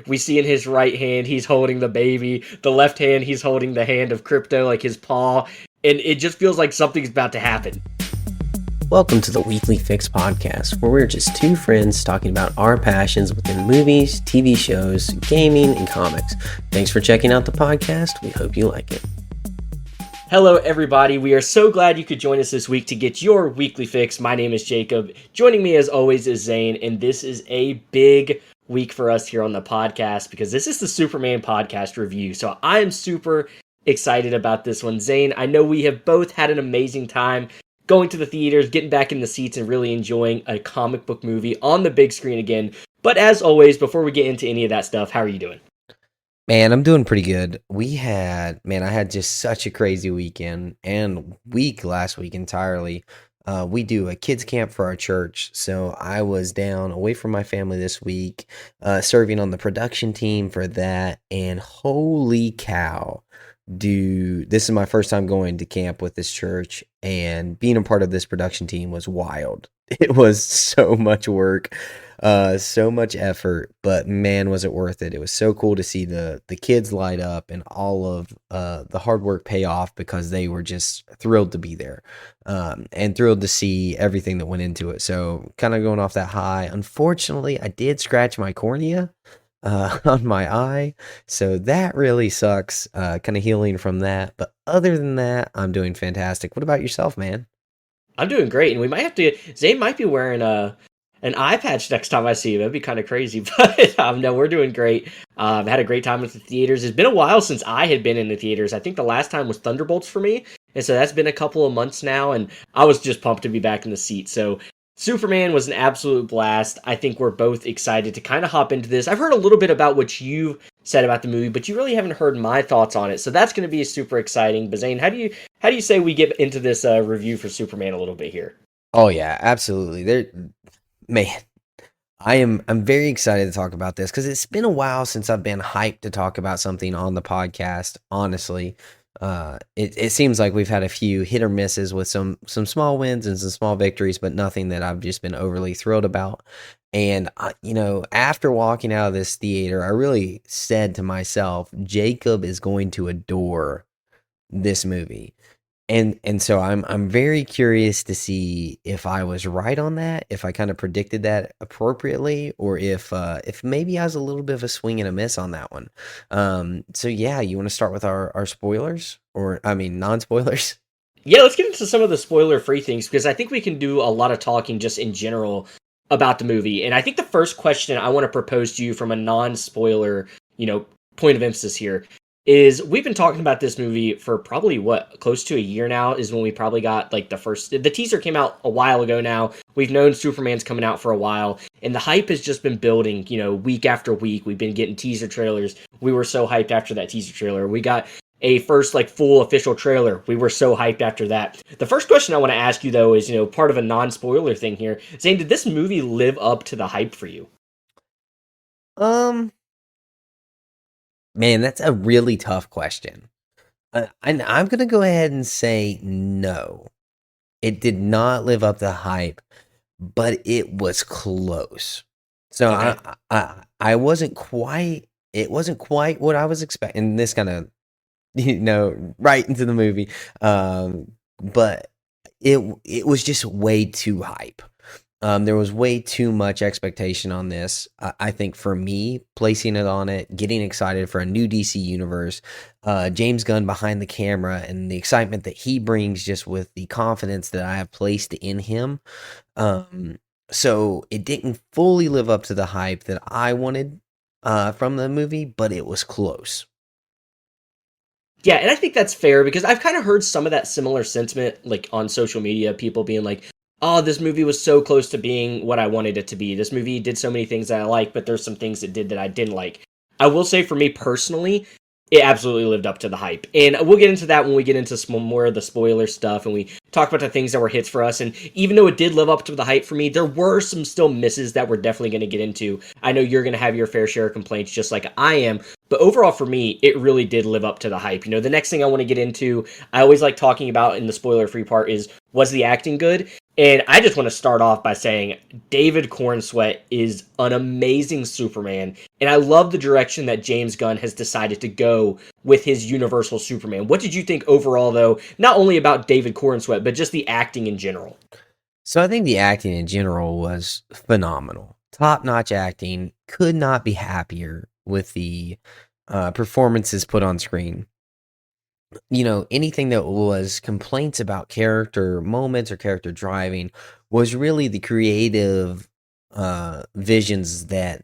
We see in his right hand, he's holding the baby. The left hand, he's holding the hand of Crypto, like his paw. And it just feels like something's about to happen. Welcome to the Weekly Fix podcast, where we're just two friends talking about our passions within movies, TV shows, gaming, and comics. Thanks for checking out the podcast. We hope you like it. Hello, everybody. We are so glad you could join us this week to get your weekly fix. My name is Jacob. Joining me, as always, is Zane, and this is a big week for us here on the podcast because this is the Superman podcast review. So I am super excited about this one. Zane, I know we have both had an amazing time going to the theaters, getting back in the seats, and really enjoying a comic book movie on the big screen again. But as always, before we get into any of that stuff, how are you doing? Man, I'm doing pretty good. I had just such a crazy weekend and week last week entirely. We do a kids camp for our church, so I was down away from my family this week, serving on the production team for that, and holy cow. This is my first time going to camp with this church, and being a part of this production team was wild. It was so much work, so much effort, but man, was it worth it. It was so cool to see the kids light up and all of the hard work pay off because they were just thrilled to be there, and thrilled to see everything that went into it. So kind of going off that high. Unfortunately, I did scratch my cornea on my eye, so that really sucks. Kind of healing from that, but other than that, I'm doing fantastic. What about yourself, man? I'm doing great, and we might have to. Zane might be wearing an eye patch next time I see him. That'd be kind of crazy, but no, we're doing great. I've had a great time at the theaters. It's been a while since I had been in the theaters. I think the last time was Thunderbolts for me, and so that's been a couple of months now, and I was just pumped to be back in the seat. So Superman was an absolute blast. I think we're both excited to kind of hop into this. I've heard a little bit about what you said about the movie, but you really haven't heard my thoughts on it. So that's going to be super exciting. But Zane, how do you say we get into this review for Superman a little bit here? Oh yeah, absolutely. Man, I'm very excited to talk about this because it's been a while since I've been hyped to talk about something on the podcast. Honestly, it seems like we've had a few hit or misses with some small wins and some small victories, but nothing that I've just been overly thrilled about. And after walking out of this theater, I really said to myself, Jacob is going to adore this movie. And so I'm very curious to see if I was right on that, if I kind of predicted that appropriately, or if maybe I was a little bit of a swing and a miss on that one. So yeah, you want to start with our spoilers, or I mean non-spoilers? Yeah, let's get into some of the spoiler-free things because I think we can do a lot of talking just in general about the movie. And I think the first question I want to propose to you from a non-spoiler, point of emphasis here is we've been talking about this movie for probably close to a year now is when we probably got like the teaser came out a while ago now. We've known Superman's coming out for a while, and the hype has just been building, week after week. We've been getting teaser trailers. We were so hyped after that teaser trailer. We got a first full official trailer. We were so hyped after that. The first question I want to ask you though is, part of a non-spoiler thing here. Zane, did this movie live up to the hype for you? Man, that's a really tough question. And I'm going to go ahead and say no. It did not live up to the hype, but it was close. So Okay. I wasn't quite, it wasn't quite what I was expecting. This kind of, right into the movie. But it was just way too hype. There was way too much expectation on this. I think for me, placing it on it, getting excited for a new DC universe, James Gunn behind the camera, and the excitement that he brings just with the confidence that I have placed in him. So it didn't fully live up to the hype that I wanted from the movie, but it was close. Yeah, and I think that's fair because I've kind of heard some of that similar sentiment on social media, people being like, oh, this movie was so close to being what I wanted it to be. This movie did so many things that I like, but there's some things it did that I didn't like. I will say for me personally, it absolutely lived up to the hype. And we'll get into that when we get into some more of the spoiler stuff and we talk about the things that were hits for us. And even though it did live up to the hype for me, there were some still misses that we're definitely going to get into. I know you're going to have your fair share of complaints just like I am. But overall for me, it really did live up to the hype. The next thing I want to get into, I always like talking about in the spoiler-free part is, was the acting good? And I just want to start off by saying David Cornsweet is an amazing Superman. And I love the direction that James Gunn has decided to go with his Universal Superman. What did you think overall, though, not only about David Cornsweet, but just the acting in general? So I think the acting in general was phenomenal. Top-notch acting. Could not be happier with the performances put on screen. Anything that was complaints about character moments or character driving was really the creative visions that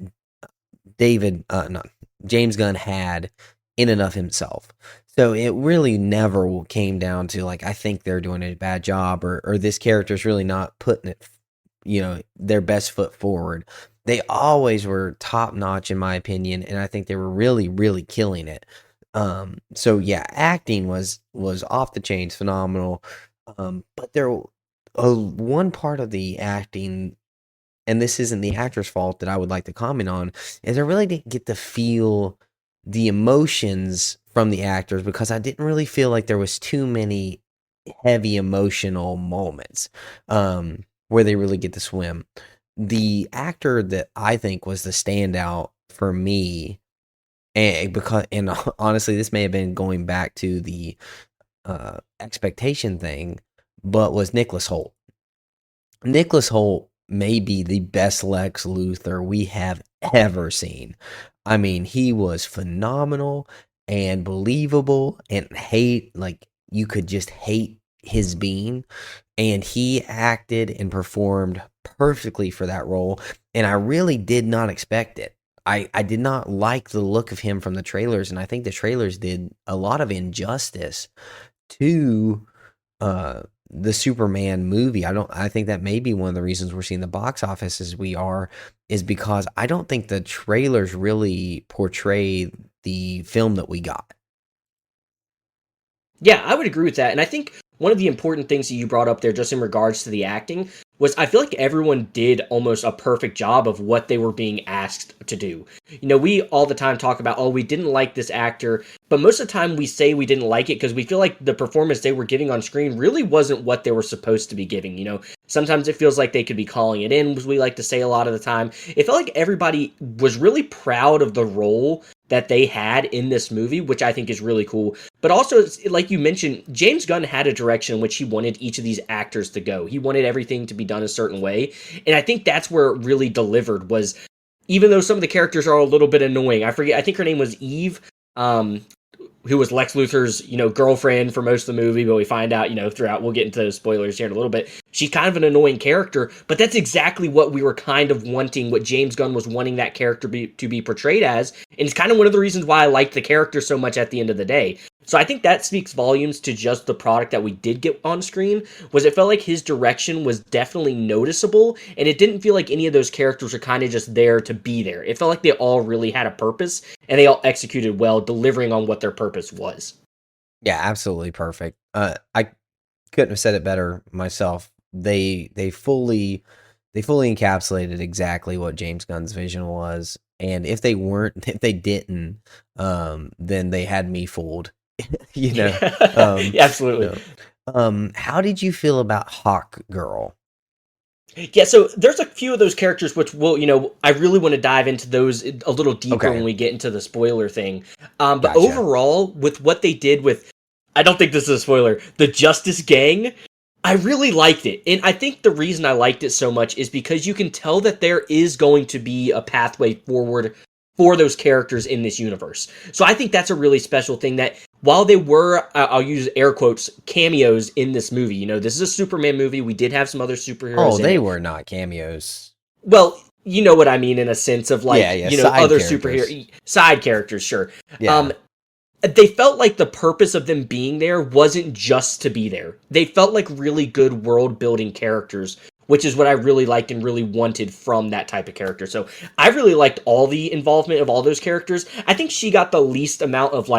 not James Gunn had in and of himself. So it really never came down to like I think they're doing a bad job or this character's really not putting it, their best foot forward. They always were top notch in my opinion, and I think they were really, really killing it. So yeah, acting was off the chains, phenomenal. But one part of the acting, and this isn't the actor's fault that I would like to comment on, is I really didn't get to feel the emotions from the actors because I didn't really feel like there was too many heavy emotional moments where they really get to swim. The actor that I think was the standout for me, and honestly, this may have been going back to the expectation thing, but was Nicholas Hoult. Nicholas Hoult may be the best Lex Luthor we have ever seen. I mean, he was phenomenal and believable and you could just hate his being, and he acted and performed perfectly for that role, and I really did not expect it. I did not like the look of him from the trailers, and I think the trailers did a lot of injustice to the Superman movie. I think that may be one of the reasons we're seeing the box office as we are, is because I don't think the trailers really portray the film that we got. Yeah, I would agree with that. And I think one of the important things that you brought up there, just in regards to the acting, was I feel like everyone did almost a perfect job of what they were being asked to do. We all the time talk about, oh, we didn't like this actor, but most of the time we say we didn't like it because we feel like the performance they were giving on screen really wasn't what they were supposed to be giving. Sometimes it feels like they could be calling it in, as we like to say a lot of the time. It felt like everybody was really proud of the role that they had in this movie, which I think is really cool. But also, like you mentioned, James Gunn had a direction in which he wanted each of these actors to go. He wanted everything to be done a certain way. And I think that's where it really delivered, was even though some of the characters are a little bit annoying. I think her name was Eve, who was Lex Luthor's, girlfriend for most of the movie, but we find out, throughout, we'll get into the spoilers here in a little bit, she's kind of an annoying character, but that's exactly what we were kind of wanting, what James Gunn was wanting that character to be portrayed as, and it's kind of one of the reasons why I liked the character so much at the end of the day. So I think that speaks volumes to just the product that we did get on screen, was it felt like his direction was definitely noticeable, and it didn't feel like any of those characters were kind of just there to be there. It felt like they all really had a purpose, and they all executed well, delivering on what their purpose was. Yeah, absolutely perfect. I couldn't have said it better myself. They fully encapsulated exactly what James Gunn's vision was, and if they didn't, then they had me fooled. Yeah, absolutely. How did you feel about Hawk Girl? Yeah, so there's a few of those characters which I really want to dive into those a little deeper when we get into the spoiler thing. But Gotcha. Overall, with what they did with, I don't think this is a spoiler, the Justice Gang, I really liked it. And I think the reason I liked it so much is because you can tell that there is going to be a pathway forward for those characters in this universe. So I think that's a really special thing, that while they were, I'll use air quotes, cameos in this movie, this is a Superman movie, we did have some other superheroes. Oh, they were not cameos. Well, you know what I mean, in a sense of like, other superhero side characters, sure. Yeah. They felt like the purpose of them being there wasn't just to be there. They felt like really good world building characters, which is what I really liked and really wanted from that type of character. So I really liked all the involvement of all those characters. I think she got the least amount of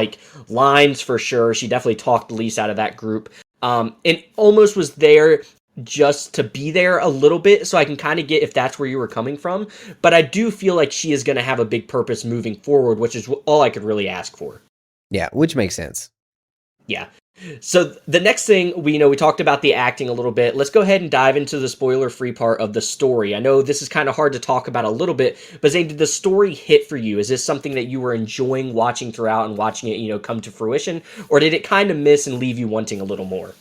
lines for sure. She definitely talked the least out of that group. And almost was there just to be there a little bit, so I can kind of get if that's where you were coming from. But I do feel like she is going to have a big purpose moving forward, which is all I could really ask for. Yeah, which makes sense. Yeah. So the next thing we talked about the acting a little bit. Let's go ahead and dive into the spoiler-free part of the story. I know this is kind of hard to talk about a little bit, but Zane, did the story hit for you? Is this something that you were enjoying watching throughout and watching it, come to fruition, or did it kind of miss and leave you wanting a little more?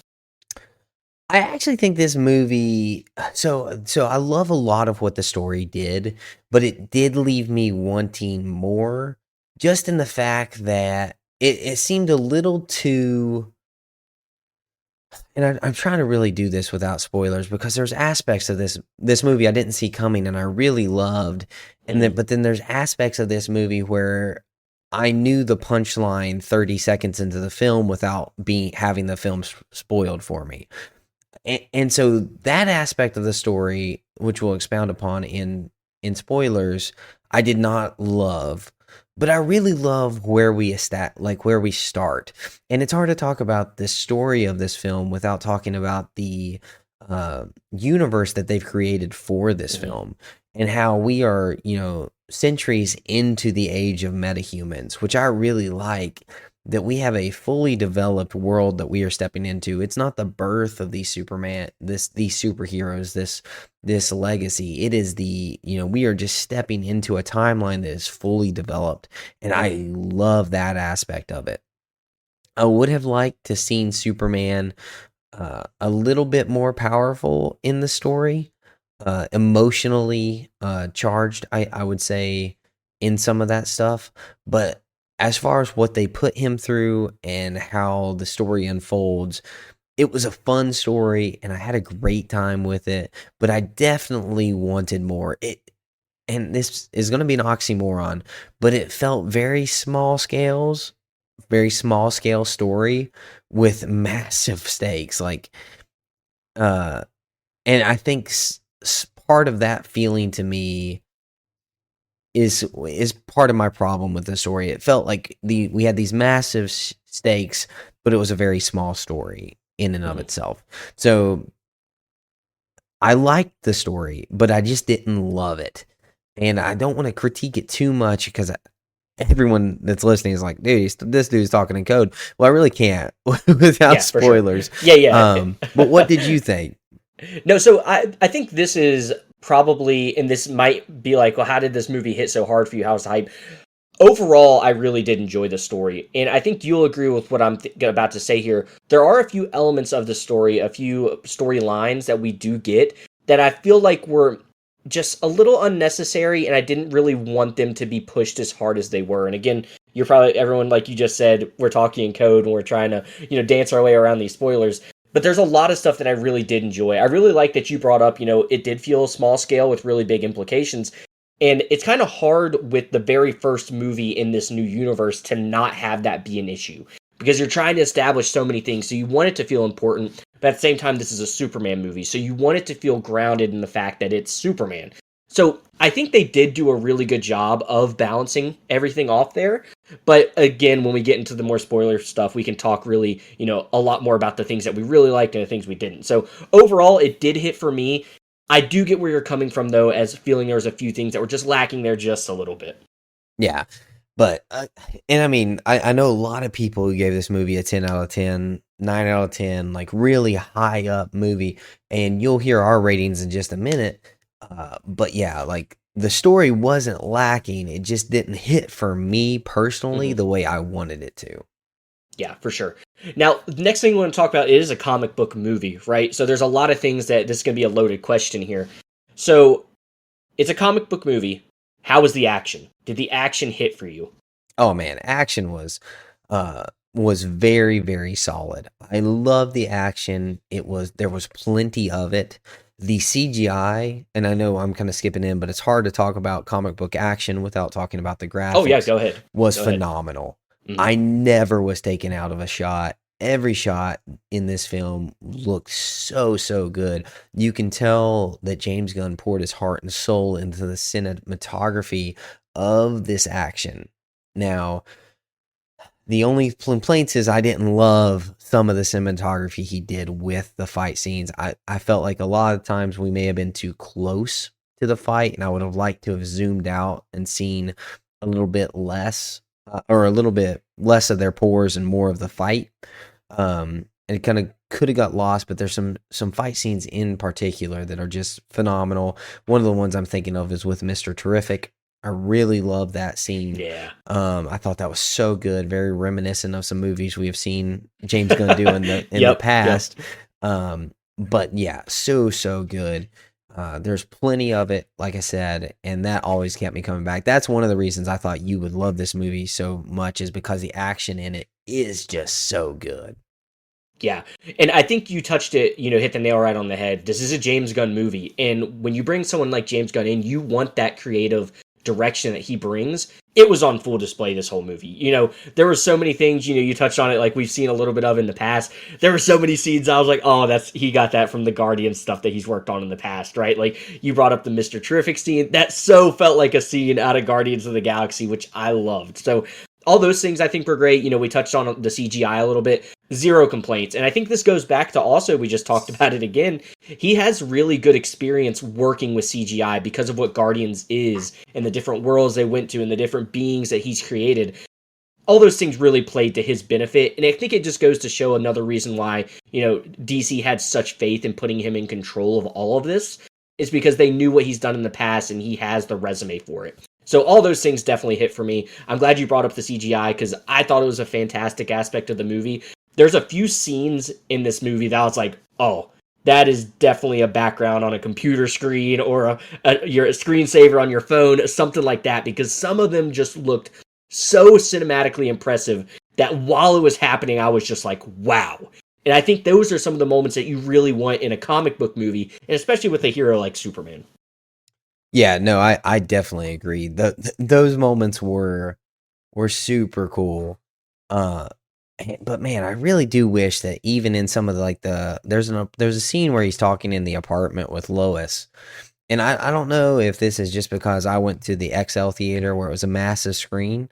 I actually think this movie so I love a lot of what the story did, but it did leave me wanting more just in the fact that it seemed a little too, and I'm trying to really do this without spoilers because there's aspects of this movie I didn't see coming and I really loved, and then Mhm. but then there's aspects of this movie where I knew the punchline 30 seconds into the film without being having the film spoiled for me. And so that aspect of the story, which we'll expound upon in spoilers, I did not love, but I really love where where we start. And it's hard to talk about the story of this film without talking about the universe that they've created for this Mhm. film and how we are, centuries into the age of metahumans, which I really like, that we have a fully developed world that we are stepping into. It's not the birth of these superheroes, this legacy. It is we are just stepping into a timeline that is fully developed, and I Mhm. love that aspect of it. I would have liked to seen Superman a little bit more powerful in the story, emotionally charged, I would say, in some of that stuff. But as far as what they put him through and how the story unfolds, it was a fun story and I had a great time with it. But I definitely wanted more. And this is going to be an oxymoron, but it felt very small scale story with massive stakes. Uh, and I think part of that feeling to me is part of my problem with the story. It felt like we had these massive stakes, but it was a very small story in and of Mhm. itself. So I liked the story, but I just didn't love it. And I don't want to critique it too much because everyone that's listening is like, dude, this dude's talking in code. Well, I really can't without Yeah, for sure. spoilers. Yeah, yeah. But what did you think? No, so I think this is probably, and this might be like, well, how did this movie hit so hard for you? How's the hype? Overall, I really did enjoy the story, and I think you'll agree with what I'm about to say here. There are a few elements of the story, a few storylines that we do get that I feel like were just a little unnecessary, and I didn't really want them to be pushed as hard as they were. And again, you're probably everyone like you just said, we're talking in code and we're trying to dance our way around these spoilers. But there's a lot of stuff that I really did enjoy. I really like that you brought up, it did feel small scale with really big implications. And it's kind of hard with the very first movie in this new universe to not have that be an issue because you're trying to establish so many things. So you want it to feel important, but at the same time, this is a Superman movie. So you want it to feel grounded in the fact that it's Superman. So I think they did do a really good job of balancing everything off there. But again, when we get into the more spoiler stuff, we can talk really, a lot more about the things that we really liked and the things we didn't. So overall, it did hit for me. I do get where you're coming from, though, as feeling there was a few things that were just lacking there just a little bit. Yeah. But and I mean, I know a lot of people who gave this movie a 10 out of 10, 9 out of 10, like really high up movie, and you'll hear our ratings in just a minute. But yeah, like the story wasn't lacking. It just didn't hit for me personally Hmm. the way I wanted it to. Yeah, for sure. Now, the next thing we want to talk about, it is a comic book movie, right? So there's a lot of things that this is going to be a loaded question here. So it's a comic book movie. How was the action? Did the action hit for you? Oh man, action was very, very solid. I love the action. There was plenty of it. The CGI, and I know I'm kind of skipping in, but it's hard to talk about comic book action without talking about the Oh yeah, graphics, go ahead. was Go ahead. phenomenal. Hmm. I never was taken out of a shot. Every shot in this film looked so, so good. You can tell that James Gunn poured his heart and soul into the cinematography of this action. Now, the only complaints is I didn't love some of the cinematography he did with the fight scenes. I felt like a lot of times we may have been too close to the fight, and I would have liked to have zoomed out and seen a little bit less, or a little bit less of their pores and more of the fight. And it kind of could have got lost, but there's some fight scenes in particular that are just phenomenal. One of the ones I'm thinking of is with Mr. Terrific. I really love that scene. Yeah. I thought that was so good, very reminiscent of some movies we have seen James Gunn do in the Yep. past. But yeah, so good. There's plenty of it, like I said, and that always kept me coming back. That's one of the reasons I thought you would love this movie so much, is because the action in it is just so good. Yeah. And I think you touched it, hit the nail right on the head. This is a James Gunn movie. And when you bring someone like James Gunn in, you want that creative direction that he brings. It was on full display this whole movie. There were so many things, you touched on it like we've seen a little bit of in the past. There were so many scenes I was like, oh, he got that from the Guardian stuff that he's worked on in the past, right? Like you brought up the Mr. Terrific scene. That so felt like a scene out of Guardians of the Galaxy, which I loved. So all those things I think were great. We touched on the CGI a little bit. Zero complaints. And I think this goes back to also, we just talked about it again. He has really good experience working with CGI because of what Guardians is and the different worlds they went to and the different beings that he's created. All those things really played to his benefit. And I think it just goes to show another reason why, DC had such faith in putting him in control of all of this, is because they knew what he's done in the past and he has the resume for it. So all those things definitely hit for me. I'm glad you brought up the CGI because I thought it was a fantastic aspect of the movie. There's a few scenes in this movie that I was like, oh, that is definitely a background on a computer screen or your screensaver on your phone, something like that, because some of them just looked so cinematically impressive that while it was happening, I was just like, wow. And I think those are some of the moments that you really want in a comic book movie, and especially with a hero like Superman. Yeah, no, I definitely agree. Those moments were super cool. But man, I really do wish that even in some of there's a scene where he's talking in the apartment with Lois. And I don't know if this is just because I went to the XL theater where it was a massive screen,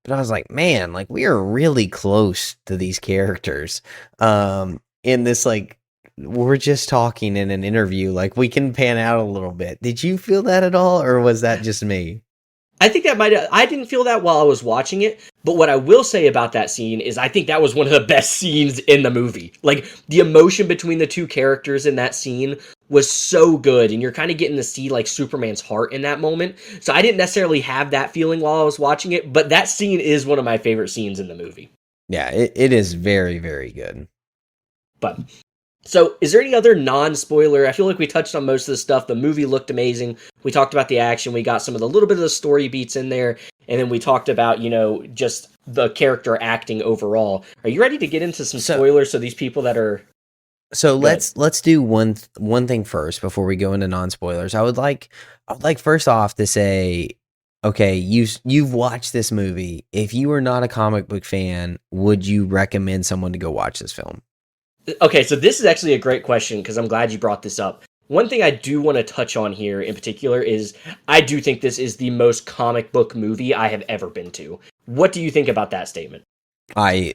but I was like, man, like we are really close to these characters. In this, like, we're just talking in an interview, like we can pan out a little bit. Did you feel that at all, or was that just me? I think I didn't feel that while I was watching it, but what I will say about that scene is I think that was one of the best scenes in the movie. Like, the emotion between the two characters in that scene was so good, and you're kind of getting to see, like, Superman's heart in that moment. So I didn't necessarily have that feeling while I was watching it, but that scene is one of my favorite scenes in the movie. Yeah, it is very, very good. But so, is there any other non-spoiler? I feel like we touched on most of the stuff. The movie looked amazing. We talked about the action. We got some of the little bit of the story beats in there. And then we talked about, just the character acting overall. Are you ready to get into some spoilers? So these people that are... So let's do one thing first before we go into non-spoilers. I would like first off to say, okay, you've watched this movie. If you are not a comic book fan, would you recommend someone to go watch this film? Okay, so this is actually a great question because I'm glad you brought this up. One thing I do want to touch on here in particular is I do think this is the most comic book movie I have ever been to. What do you think about that statement? I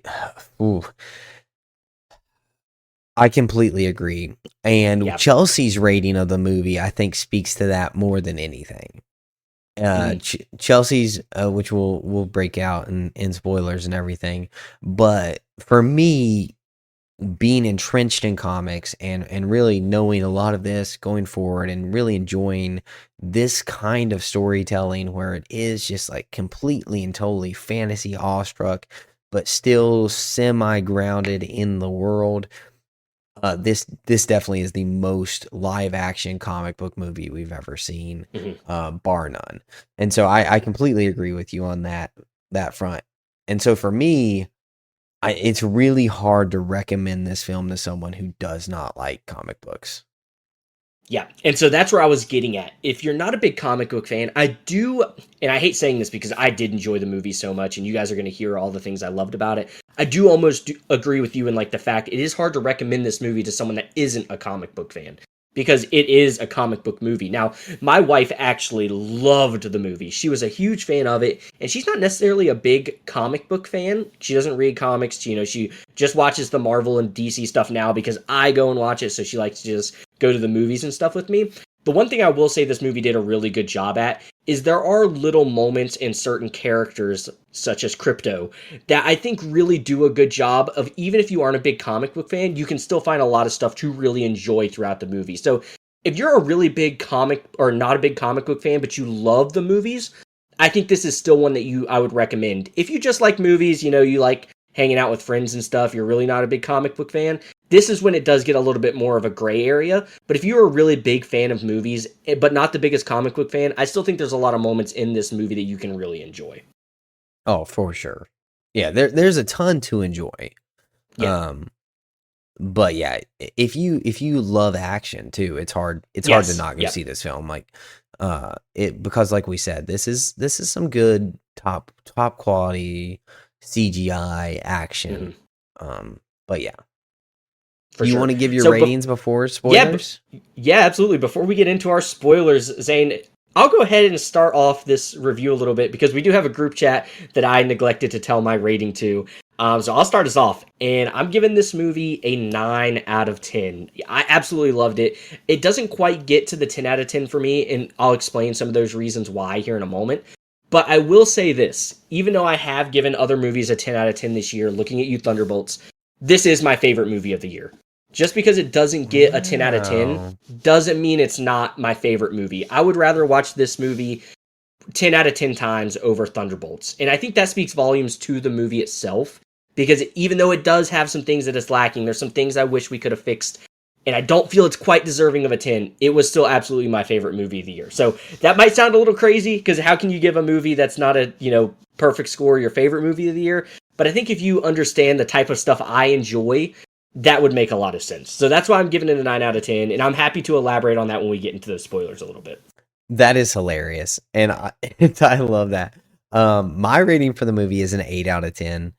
completely agree. And Chelsea's rating of the movie, I think, speaks to that more than anything. Chelsea's, which we'll break out in spoilers and everything. But for me, being entrenched in comics and really knowing a lot of this going forward and really enjoying this kind of storytelling where it is just like completely and totally fantasy awestruck, but still semi-grounded in the world. This definitely is the most live action comic book movie we've ever seen, bar none. And so I completely agree with you on that front. And so for me, it's really hard to recommend this film to someone who does not like comic books. Yeah, and so that's where I was getting at. If you're not a big comic book fan, I do, and I hate saying this because I did enjoy the movie so much, and you guys are going to hear all the things I loved about it. I do almost agree with you in like the fact it is hard to recommend this movie to someone that isn't a comic book fan, because it is a comic book movie. Now, my wife actually loved the movie. She was a huge fan of it, and she's not necessarily a big comic book fan. She doesn't read comics. She just watches the Marvel and DC stuff now because I go and watch it, so she likes to just go to the movies and stuff with me. the one thing I will say this movie did a really good job at is there are little moments in certain characters, such as Crypto, that I think really do a good job of, even if you aren't a big comic book fan, you can still find a lot of stuff to really enjoy throughout the movie. So if you're a really big comic, or not a big comic book fan, but you love the movies, I think this is still one that I would recommend. If you just like movies, you like hanging out with friends and stuff, you're really not a big comic book fan, this is when it does get a little bit more of a gray area. But if you're a really big fan of movies, but not the biggest comic book fan, I still think there's a lot of moments in this movie that you can really enjoy. Oh, for sure. Yeah, there's a ton to enjoy. Yeah. But yeah, if you love action too, it's hard to not go see this film. Like because like we said, this is some good top quality CGI action. But yeah. Do you want to give your ratings before spoilers? Yeah, absolutely. Before we get into our spoilers, Zane, I'll go ahead and start off this review a little bit because we do have a group chat that I neglected to tell my rating to. So I'll start us off, and I'm giving this movie a 9 out of 10. I absolutely loved it. It doesn't quite get to the 10 out of 10 for me, and I'll explain some of those reasons why here in a moment. But I will say this, even though I have given other movies a 10 out of 10 this year, looking at you Thunderbolts, this is my favorite movie of the year. Just because it doesn't get a 10 out of 10 doesn't mean it's not my favorite movie. I would rather watch this movie 10 out of 10 times over Thunderbolts. And I think that speaks volumes to the movie itself, because even though it does have some things that is lacking, there's some things I wish we could have fixed, and I don't feel it's quite deserving of a 10, it was still absolutely my favorite movie of the year. So that might sound a little crazy, because how can you give a movie that's not a, perfect score your favorite movie of the year? But I think if you understand the type of stuff I enjoy, that would make a lot of sense. So that's why I'm giving it a 9 out of 10, and I'm happy to elaborate on that when we get into those spoilers a little bit. That is hilarious, and I love that. My rating for the movie is an 8 out of 10.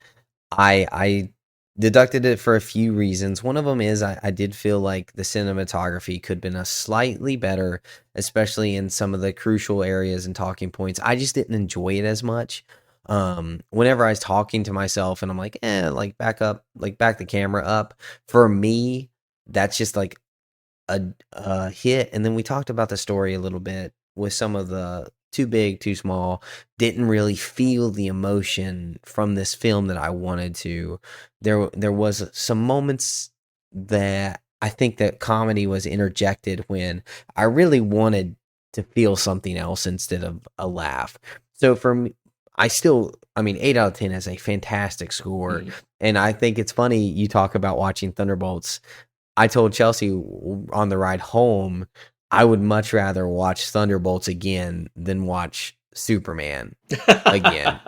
I deducted it for a few reasons. One of them is I did feel like the cinematography could have been a slightly better, especially in some of the crucial areas and talking points. I just didn't enjoy it as much. Whenever I was talking to myself and I'm like, back the camera up. For me, that's just like a hit. And then we talked about the story a little bit with some of the too big, too small. Didn't really feel the emotion from this film that I wanted to. There was some moments that I think that comedy was interjected when I really wanted to feel something else instead of a laugh. So for me, 8 out of 10 is a fantastic score. And I think it's funny you talk about watching Thunderbolts. I told Chelsea on the ride home, I would much rather watch Thunderbolts again than watch Superman again.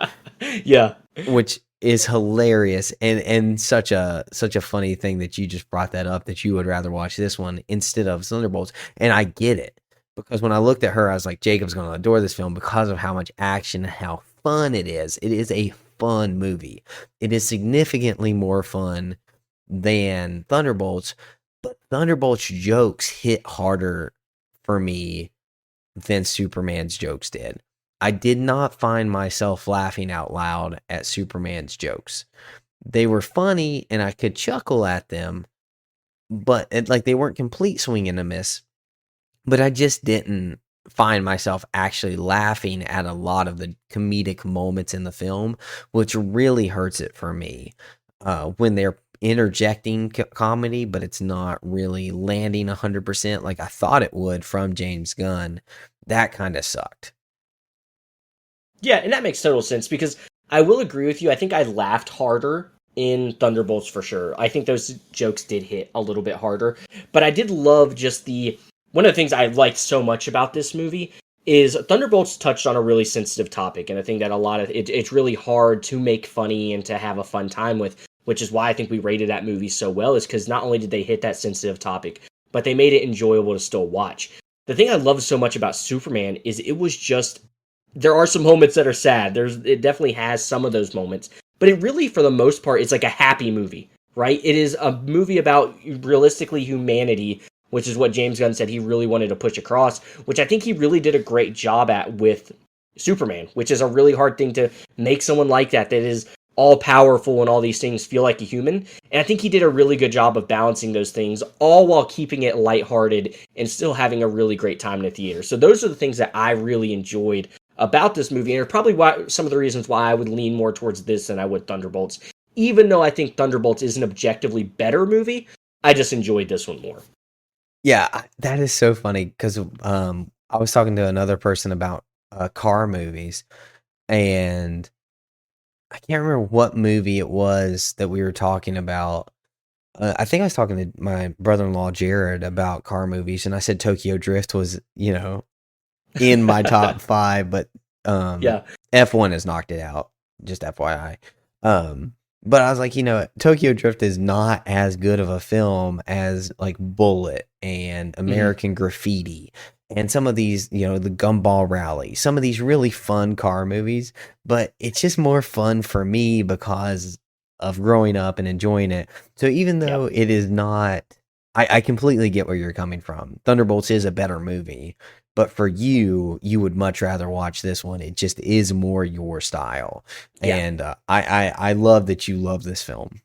Yeah. Which is hilarious and such a funny thing that you just brought that up, that you would rather watch this one instead of Thunderbolts. And I get it, because when I looked at her, I was like, Jacob's going to adore this film because of how much action and how fun it is. It is a fun movie. It is significantly more fun than Thunderbolts, but Thunderbolts jokes hit harder for me than Superman's jokes did. I did not find myself laughing out loud at Superman's jokes. They were funny and I could chuckle at them, but they weren't complete swing and a miss. But I just didn't find myself actually laughing at a lot of the comedic moments in the film, which really hurts it for me when they're interjecting comedy, but it's not really landing 100% like I thought it would from James Gunn. That kind of sucked. Yeah, and that makes total sense, because I will agree with you. I think I laughed harder in Thunderbolts for sure. I think those jokes did hit a little bit harder, but I did love just one of the things I liked so much about this movie is Thunderbolts touched on a really sensitive topic, and I think that it's really hard to make funny and to have a fun time with, which is why I think we rated that movie so well, is because not only did they hit that sensitive topic, but they made it enjoyable to still watch. The thing I love so much about Superman is it was just, there are some moments that are sad. It definitely has some of those moments, but it really, for the most part, it's like a happy movie, right? It is a movie about realistically humanity, which is what James Gunn said he really wanted to push across, which I think he really did a great job at with Superman, which is a really hard thing to make someone like that is all powerful and all these things feel like a human. And I think he did a really good job of balancing those things, all while keeping it lighthearted and still having a really great time in the theater. So those are the things that I really enjoyed about this movie, and are probably why some of the reasons why I would lean more towards this than I would Thunderbolts. Even though I think Thunderbolts is an objectively better movie, I just enjoyed this one more. Yeah, that is so funny because I was talking to another person about car movies, and I can't remember what movie it was that we were talking about. I think I was talking to my brother-in-law Jared about car movies, and I said Tokyo Drift was, in my top five, but Yeah. F1 has knocked it out. Just FYI. But I was like, Tokyo Drift is not as good of a film as like Bullet and American Graffiti and some of these, the Gumball Rally, some of these really fun car movies. But it's just more fun for me because of growing up and enjoying it. So even though it is not, I completely get where you're coming from. Thunderbolts is a better movie. But for you would much rather watch this one. It just is more your style. Yeah. And I love that you love this film.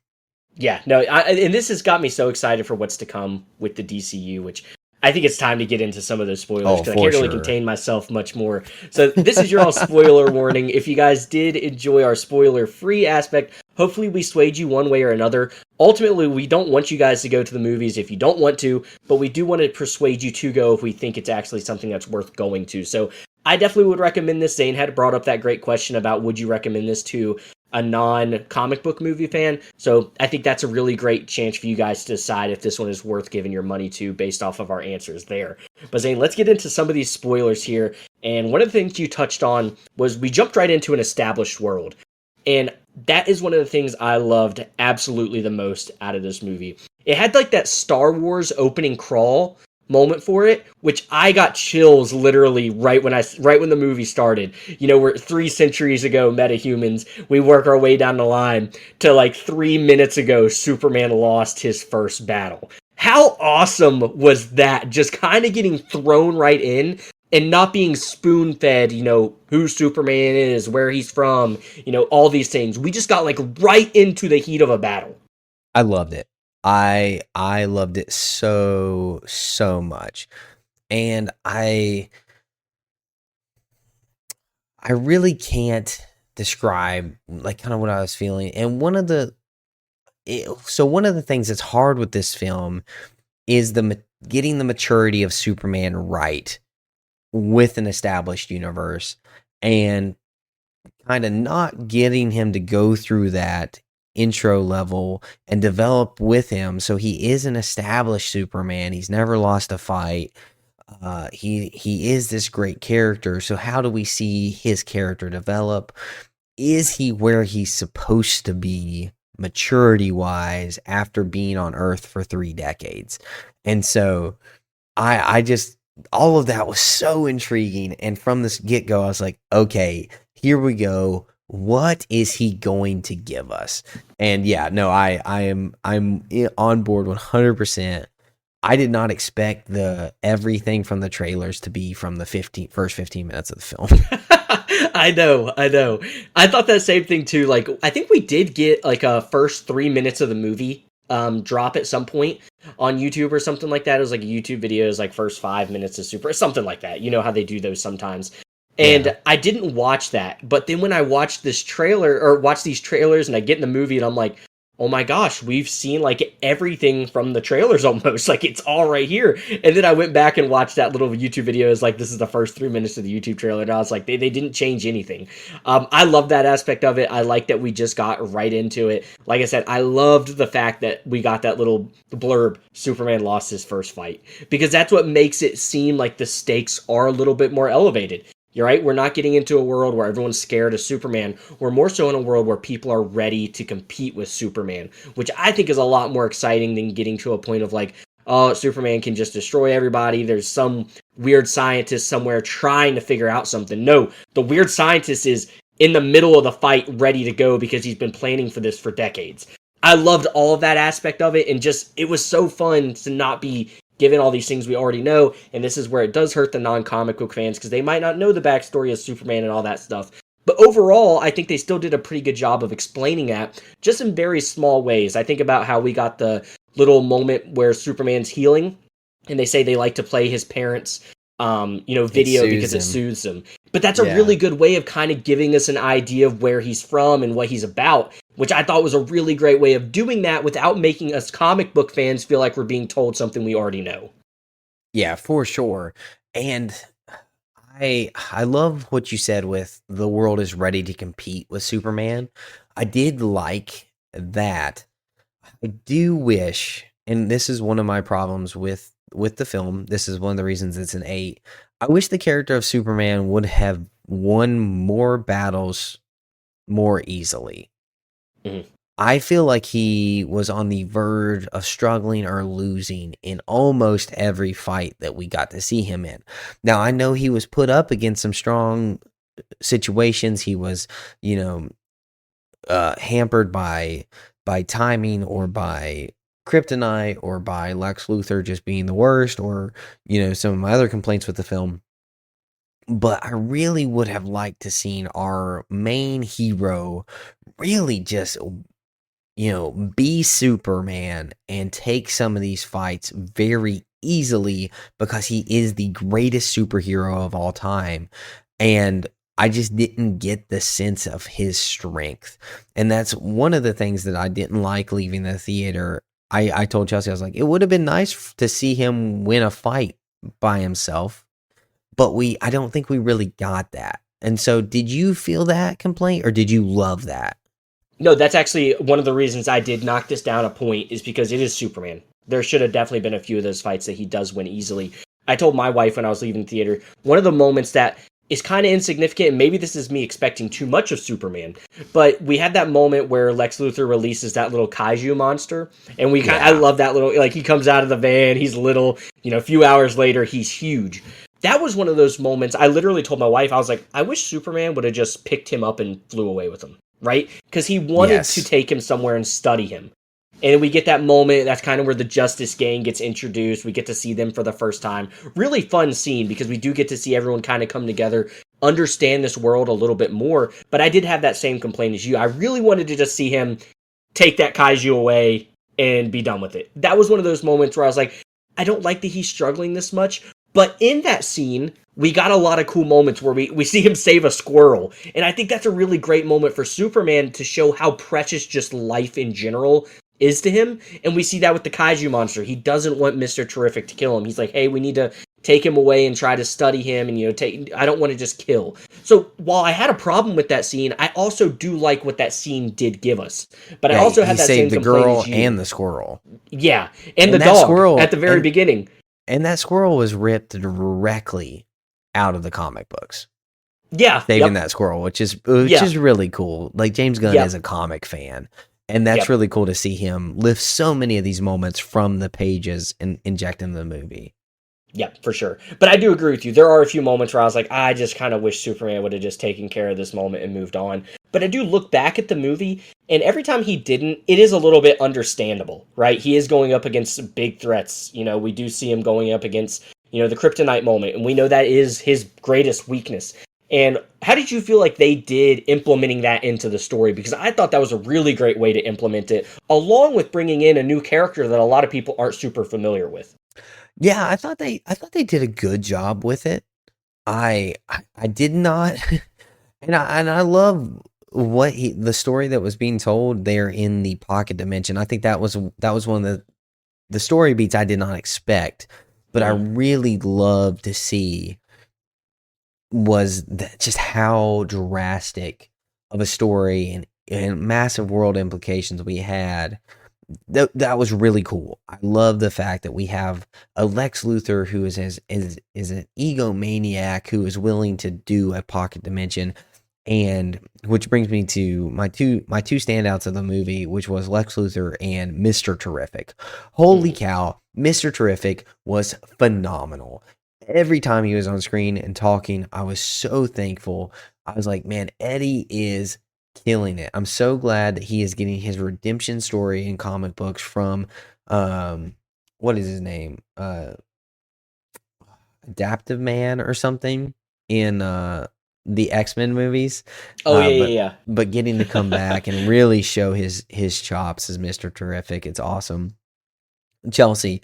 Yeah, no, and this has got me so excited for what's to come with the DCU, which I think it's time to get into some of those spoilers because I can't really contain myself much more. So this is your all spoiler warning. If you guys did enjoy our spoiler-free aspect, hopefully we swayed you one way or another. Ultimately, we don't want you guys to go to the movies if you don't want to, but we do want to persuade you to go if we think it's actually something that's worth going to. So I definitely would recommend this. Zane had brought up that great question about would you recommend this to a non-comic book movie fan. So I think that's a really great chance for you guys to decide if this one is worth giving your money to based off of our answers there. But Zane, let's get into some of these spoilers here. And one of the things you touched on was we jumped right into an established world. And that is one of the things I loved absolutely the most out of this movie. It had like that Star Wars opening crawl moment for it, which I got chills literally right when the movie started. We're 3 centuries ago, metahumans, we work our way down the line to like 3 minutes ago, Superman lost his first battle. How awesome was that? Just kind of getting thrown right in and not being spoon-fed, who Superman is, where he's from, all these things. We just got like right into the heat of a battle. I loved it. I loved it so much. And I really can't describe like kind of what I was feeling. And one of the things that's hard with this film is getting the maturity of Superman right with an established universe and kind of not getting him to go through that intro level and develop with him so he is an established Superman. He's never lost a fight. He is this great character. So how do we see his character develop? Is he where he's supposed to be maturity wise after being on Earth for 3 decades? And so I just, all of that was so intriguing. And from this get-go, I was like, okay, here we go. What is he going to give us? And yeah, no, I'm on board 100%. I did not expect everything from the trailers to be from the first 15 minutes of the film. I know. I thought that same thing too. Like, I think we did get like a first 3 minutes of the movie drop at some point on YouTube or something like that. It was like a YouTube video, like first 5 minutes of Super, something like that. You know how they do those sometimes. And I didn't watch that, but then when I watched this trailer or watch these trailers and I get in the movie and I'm like, oh my gosh, we've seen like everything from the trailers almost, like it's all right here. And then I went back and watched that little YouTube video. It's like, this is the first 3 minutes of the YouTube trailer. And I was like, they didn't change anything. I love that aspect of it. I like that we just got right into it. Like I said, I loved the fact that we got that little blurb, Superman lost his first fight, because that's what makes it seem like the stakes are a little bit more elevated. You're right. We're not getting into a world where everyone's scared of Superman. We're more so in a world where people are ready to compete with Superman, which I think is a lot more exciting than getting to a point of like, oh, Superman can just destroy everybody. There's some weird scientist somewhere trying to figure out something. No, the weird scientist is in the middle of the fight, ready to go because he's been planning for this for decades. I loved all of that aspect of it, and just, it was so fun to not be given all these things we already know, and this is where it does hurt the non-comic book fans, because they might not know the backstory of Superman and all that stuff. But overall, I think they still did a pretty good job of explaining that, just in very small ways. I think about how we got the little moment where Superman's healing, and they say they like to play his parents, It video soothes because it him. soothes them. But that's a Yeah. really good way of kind of giving us an idea of where he's from and what he's about, which I thought was a really great way of doing that without making us comic book fans feel like we're being told something we already know. Yeah, for sure. And I love what you said with the world is ready to compete with Superman. I did like that. I do wish, and this is one of my problems with the film. This is one of the reasons it's an 8. I wish the character of Superman would have won more battles more easily. Mhm. I feel like he was on the verge of struggling or losing in almost every fight that we got to see him in. Now, I know he was put up against some strong situations. He was, you know, hampered by timing or by kryptonite or by Lex Luthor just being the worst, or some of my other complaints with the film. But I really would have liked to seen our main hero really just be Superman and take some of these fights very easily because he is the greatest superhero of all time. And I just didn't get the sense of his strength. And that's one of the things that I didn't like leaving the theater. I told Chelsea, I was like, it would have been nice to see him win a fight by himself, but I don't think we really got that. And so, did you feel that complaint or did you love that? No, that's actually one of the reasons I did knock this down a point, is because it is Superman. There should have definitely been a few of those fights that he does win easily. I told my wife when I was leaving the theater, one of the moments that is kind of insignificant, and maybe this is me expecting too much of Superman, but we had that moment where Lex Luthor releases that little kaiju monster, and I Yeah. love that little, like, he comes out of the van, he's little, a few hours later, he's huge. That was one of those moments. I literally told my wife, I was like, I wish Superman would have just picked him up and flew away with him, right? Because he wanted to Yes. take him somewhere and study him. And we get that moment. That's kind of where the Justice Gang gets introduced. We get to see them for the first time. Really fun scene because we do get to see everyone kind of come together, understand this world a little bit more. But I did have that same complaint as you. I really wanted to just see him take that kaiju away and be done with it. That was one of those moments where I was like, I don't like that he's struggling this much. But in that scene, we got a lot of cool moments where we see him save a squirrel. And I think that's a really great moment for Superman to show how precious just life in general is to him. And we see that with the kaiju monster. He doesn't want Mr. Terrific to kill him. He's like, hey, we need to take him away and try to study him, and I don't want to just kill. So while I had a problem with that scene, I also do like what that scene did give us. But I Yeah, also he had that saved same the complaint girl as you. and the squirrel. Yeah, and the And that dog squirrel at the very beginning. and that squirrel was ripped directly out of the comic books. Yeah, Saving yep, that squirrel, which is yeah, really cool. Like, James Gunn is yep, a comic fan, and that's yep. really cool to see him lift so many of these moments from the pages and inject in the movie. Yeah, for sure. But I do agree with you. There are a few moments where I was like, I just kind of wish Superman would have just taken care of this moment and moved on. But I do look back at the movie, and every time he didn't, it is a little bit understandable, right? He is going up against big threats. We do see him going up against, the kryptonite moment, and we know that is his greatest weakness. And how did you feel like they did implementing that into the story? Because I thought that was a really great way to implement it, along with bringing in a new character that a lot of people aren't super familiar with. Yeah, I thought they did a good job with it. I did not, and I love the story that was being told there in the pocket dimension. I think that was one of the story beats I did not expect, but I Mhm. really love to see was that just how drastic of a story and massive world implications we had. That was really cool. I love the fact that we have a Lex Luthor who is an egomaniac who is willing to do a pocket dimension, and which brings me to my two standouts of the movie, which was Lex Luthor and Mr. Terrific. Holy Mhm. cow, Mr. Terrific was phenomenal. Every time he was on screen and talking, I was so thankful. I was like, man, Eddie is killing it. I'm so glad that he is getting his redemption story in comic books from um what is his name? Adaptive Man or something in the X-Men movies. Oh yeah, But yeah, getting to come back and really show his chops as Mr. Terrific, it's awesome. Chelsea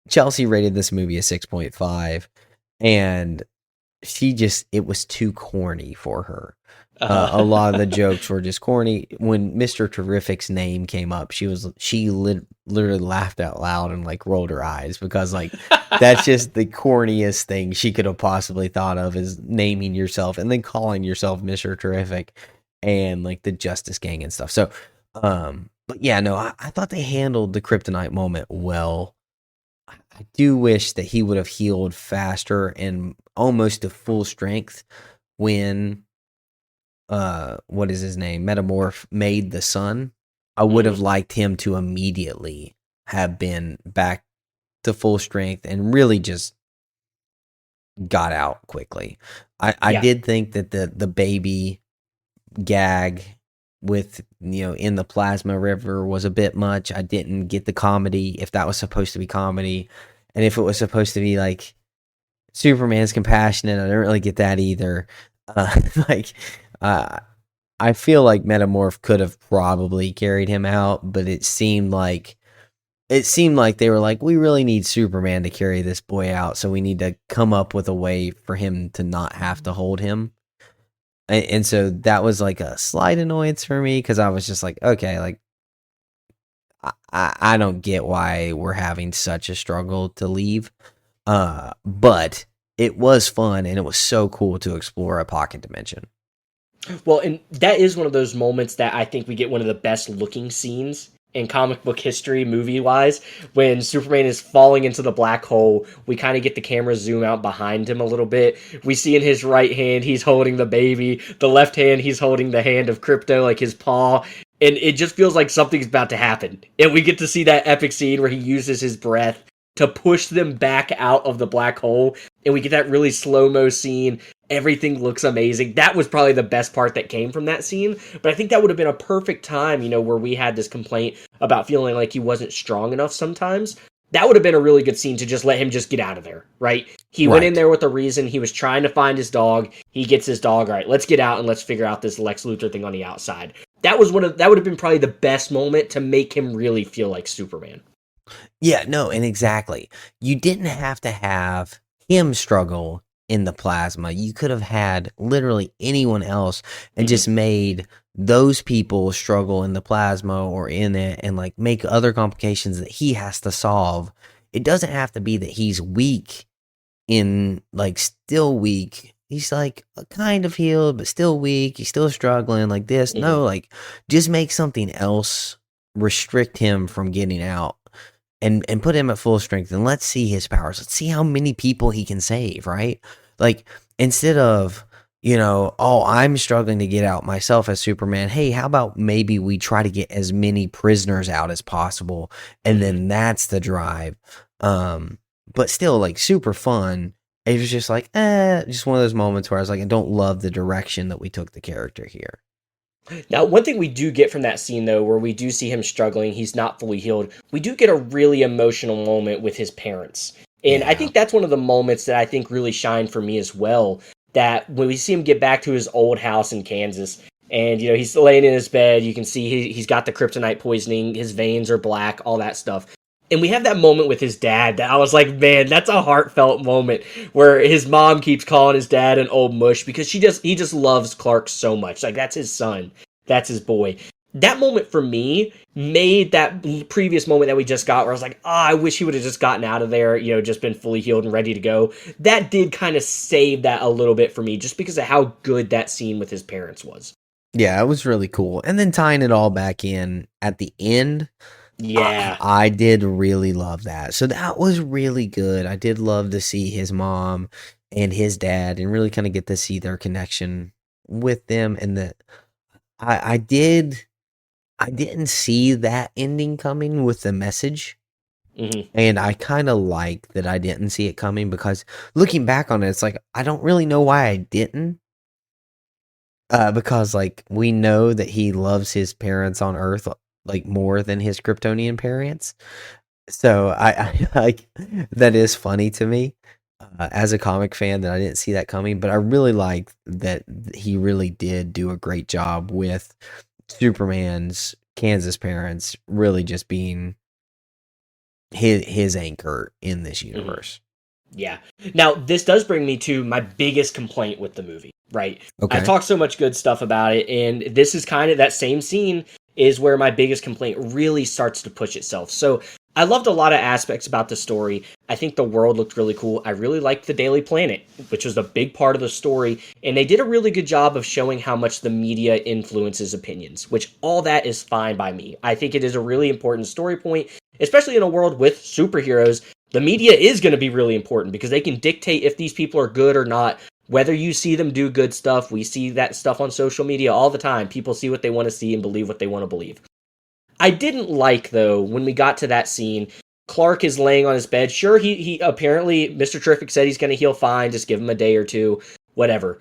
Chelsea rated this movie a 6.5, and it was too corny for her. yeah. A lot of the jokes were just corny. When Mr. Terrific's name came up, she literally laughed out loud and like rolled her eyes, because like that's just the corniest thing she could have possibly thought of, is naming yourself and then calling yourself Mr. Terrific and like the Justice Gang and stuff. So, but yeah, no, I thought they handled the kryptonite moment well. I do wish that he would have healed faster and almost to full strength when what is his name? Metamorph made the sun. I would have liked him to immediately have been back to full strength and really just got out quickly. I Yeah. did think that the baby gag with, in the plasma river was a bit much. I didn't get the comedy, if that was supposed to be comedy, and if it was supposed to be like Superman's compassionate, I didn't really get that either. Like, I feel like Metamorph could have probably carried him out, but it seemed like they were like, we really need Superman to carry this boy out, so we need to come up with a way for him to not have to hold him. And so that was like a slight annoyance for me, because I was just like, okay, like I don't get why we're having such a struggle to leave. But it was fun, and it was so cool to explore a pocket dimension. Well, and that is one of those moments that I think we get one of the best looking scenes in comic book history, movie wise, when Superman is falling into the black hole. We kind of get the camera zoom out behind him a little bit. We see in his right hand, he's holding the baby. The left hand, he's holding the hand of Krypto, like his paw. And it just feels like something's about to happen. And we get to see that epic scene where he uses his breath to push them back out of the black hole. And we get that really slow-mo scene. Everything looks amazing. That was probably the best part that came from that scene. But I think that would have been a perfect time, where we had this complaint about feeling like he wasn't strong enough sometimes. That would have been a really good scene to just let him just get out of there, right? He went in there with a reason. He was trying to find his dog. He gets his dog. All right, let's get out and let's figure out this Lex Luthor thing on the outside. That would have been probably the best moment to make him really feel like Superman. Yeah, no, and exactly. You didn't have to have him struggle in the plasma. You could have had literally anyone else and just made those people struggle in the plasma or in it, and like make other complications that he has to solve. It doesn't have to be that he's weak, still weak. He's like kind of healed, but still weak. He's still struggling like this. No, like just make something else restrict him from getting out. And put him at full strength, and let's see his powers. Let's see how many people he can save, right? Like, instead of, I'm struggling to get out myself as Superman. Hey, how about maybe we try to get as many prisoners out as possible, and then that's the drive. But still, like, super fun. It was just like, just one of those moments where I was like, I don't love the direction that we took the character here. Now, one thing we do get from that scene, though, where we do see him struggling, he's not fully healed, we do get a really emotional moment with his parents. And I think that's one of the moments that I think really shined for me as well, that when we see him get back to his old house in Kansas, and, he's laying in his bed, you can see he's got the kryptonite poisoning, his veins are black, all that stuff. And we have that moment with his dad that I was like, man, that's a heartfelt moment, where his mom keeps calling his dad an old mush because he just loves Clark so much. Like, that's his son. That's his boy. That moment for me made that previous moment that we just got where I was like, I wish he would have just gotten out of there, just been fully healed and ready to go. That did kind of save that a little bit for me, just because of how good that scene with his parents was. Yeah, it was really cool. And then tying it all back in at the end. Yeah. I did really love that. So that was really good. I did love to see his mom and his dad and really kind of get to see their connection with them. And that I didn't see that ending coming with the message. And I kind of like that I didn't see it coming, because looking back on it, it's like, I don't really know why I didn't. Because like we know that he loves his parents on Earth like more than his Kryptonian parents. So I like that is funny to me. as a comic fan that I didn't see that coming, but I really like that he really did do a great job with Superman's Kansas parents really just being his anchor in this universe. Yeah. Now, this does bring me to my biggest complaint with the movie, right? Okay. I've talked so much good stuff about it, and this is kind of that same scene is where my biggest complaint really starts to push itself. So I loved a lot of aspects about the story. I think the world looked really cool. I really liked the Daily Planet, which was a big part of the story, and they did a really good job of showing how much the media influences opinions, which all that is fine by me. I think it is a really important story point, especially in a world with superheroes. The media is going to be really important because they can dictate if these people are good or not. Whether you see them do good stuff, we see that stuff on social media all the time. People see what they want to see and believe what they want to believe. I didn't like, though, when we got to that scene, Clark is laying on his bed. Sure, he apparently, Mr. Terrific said he's going to heal fine, just give him a day or two, whatever.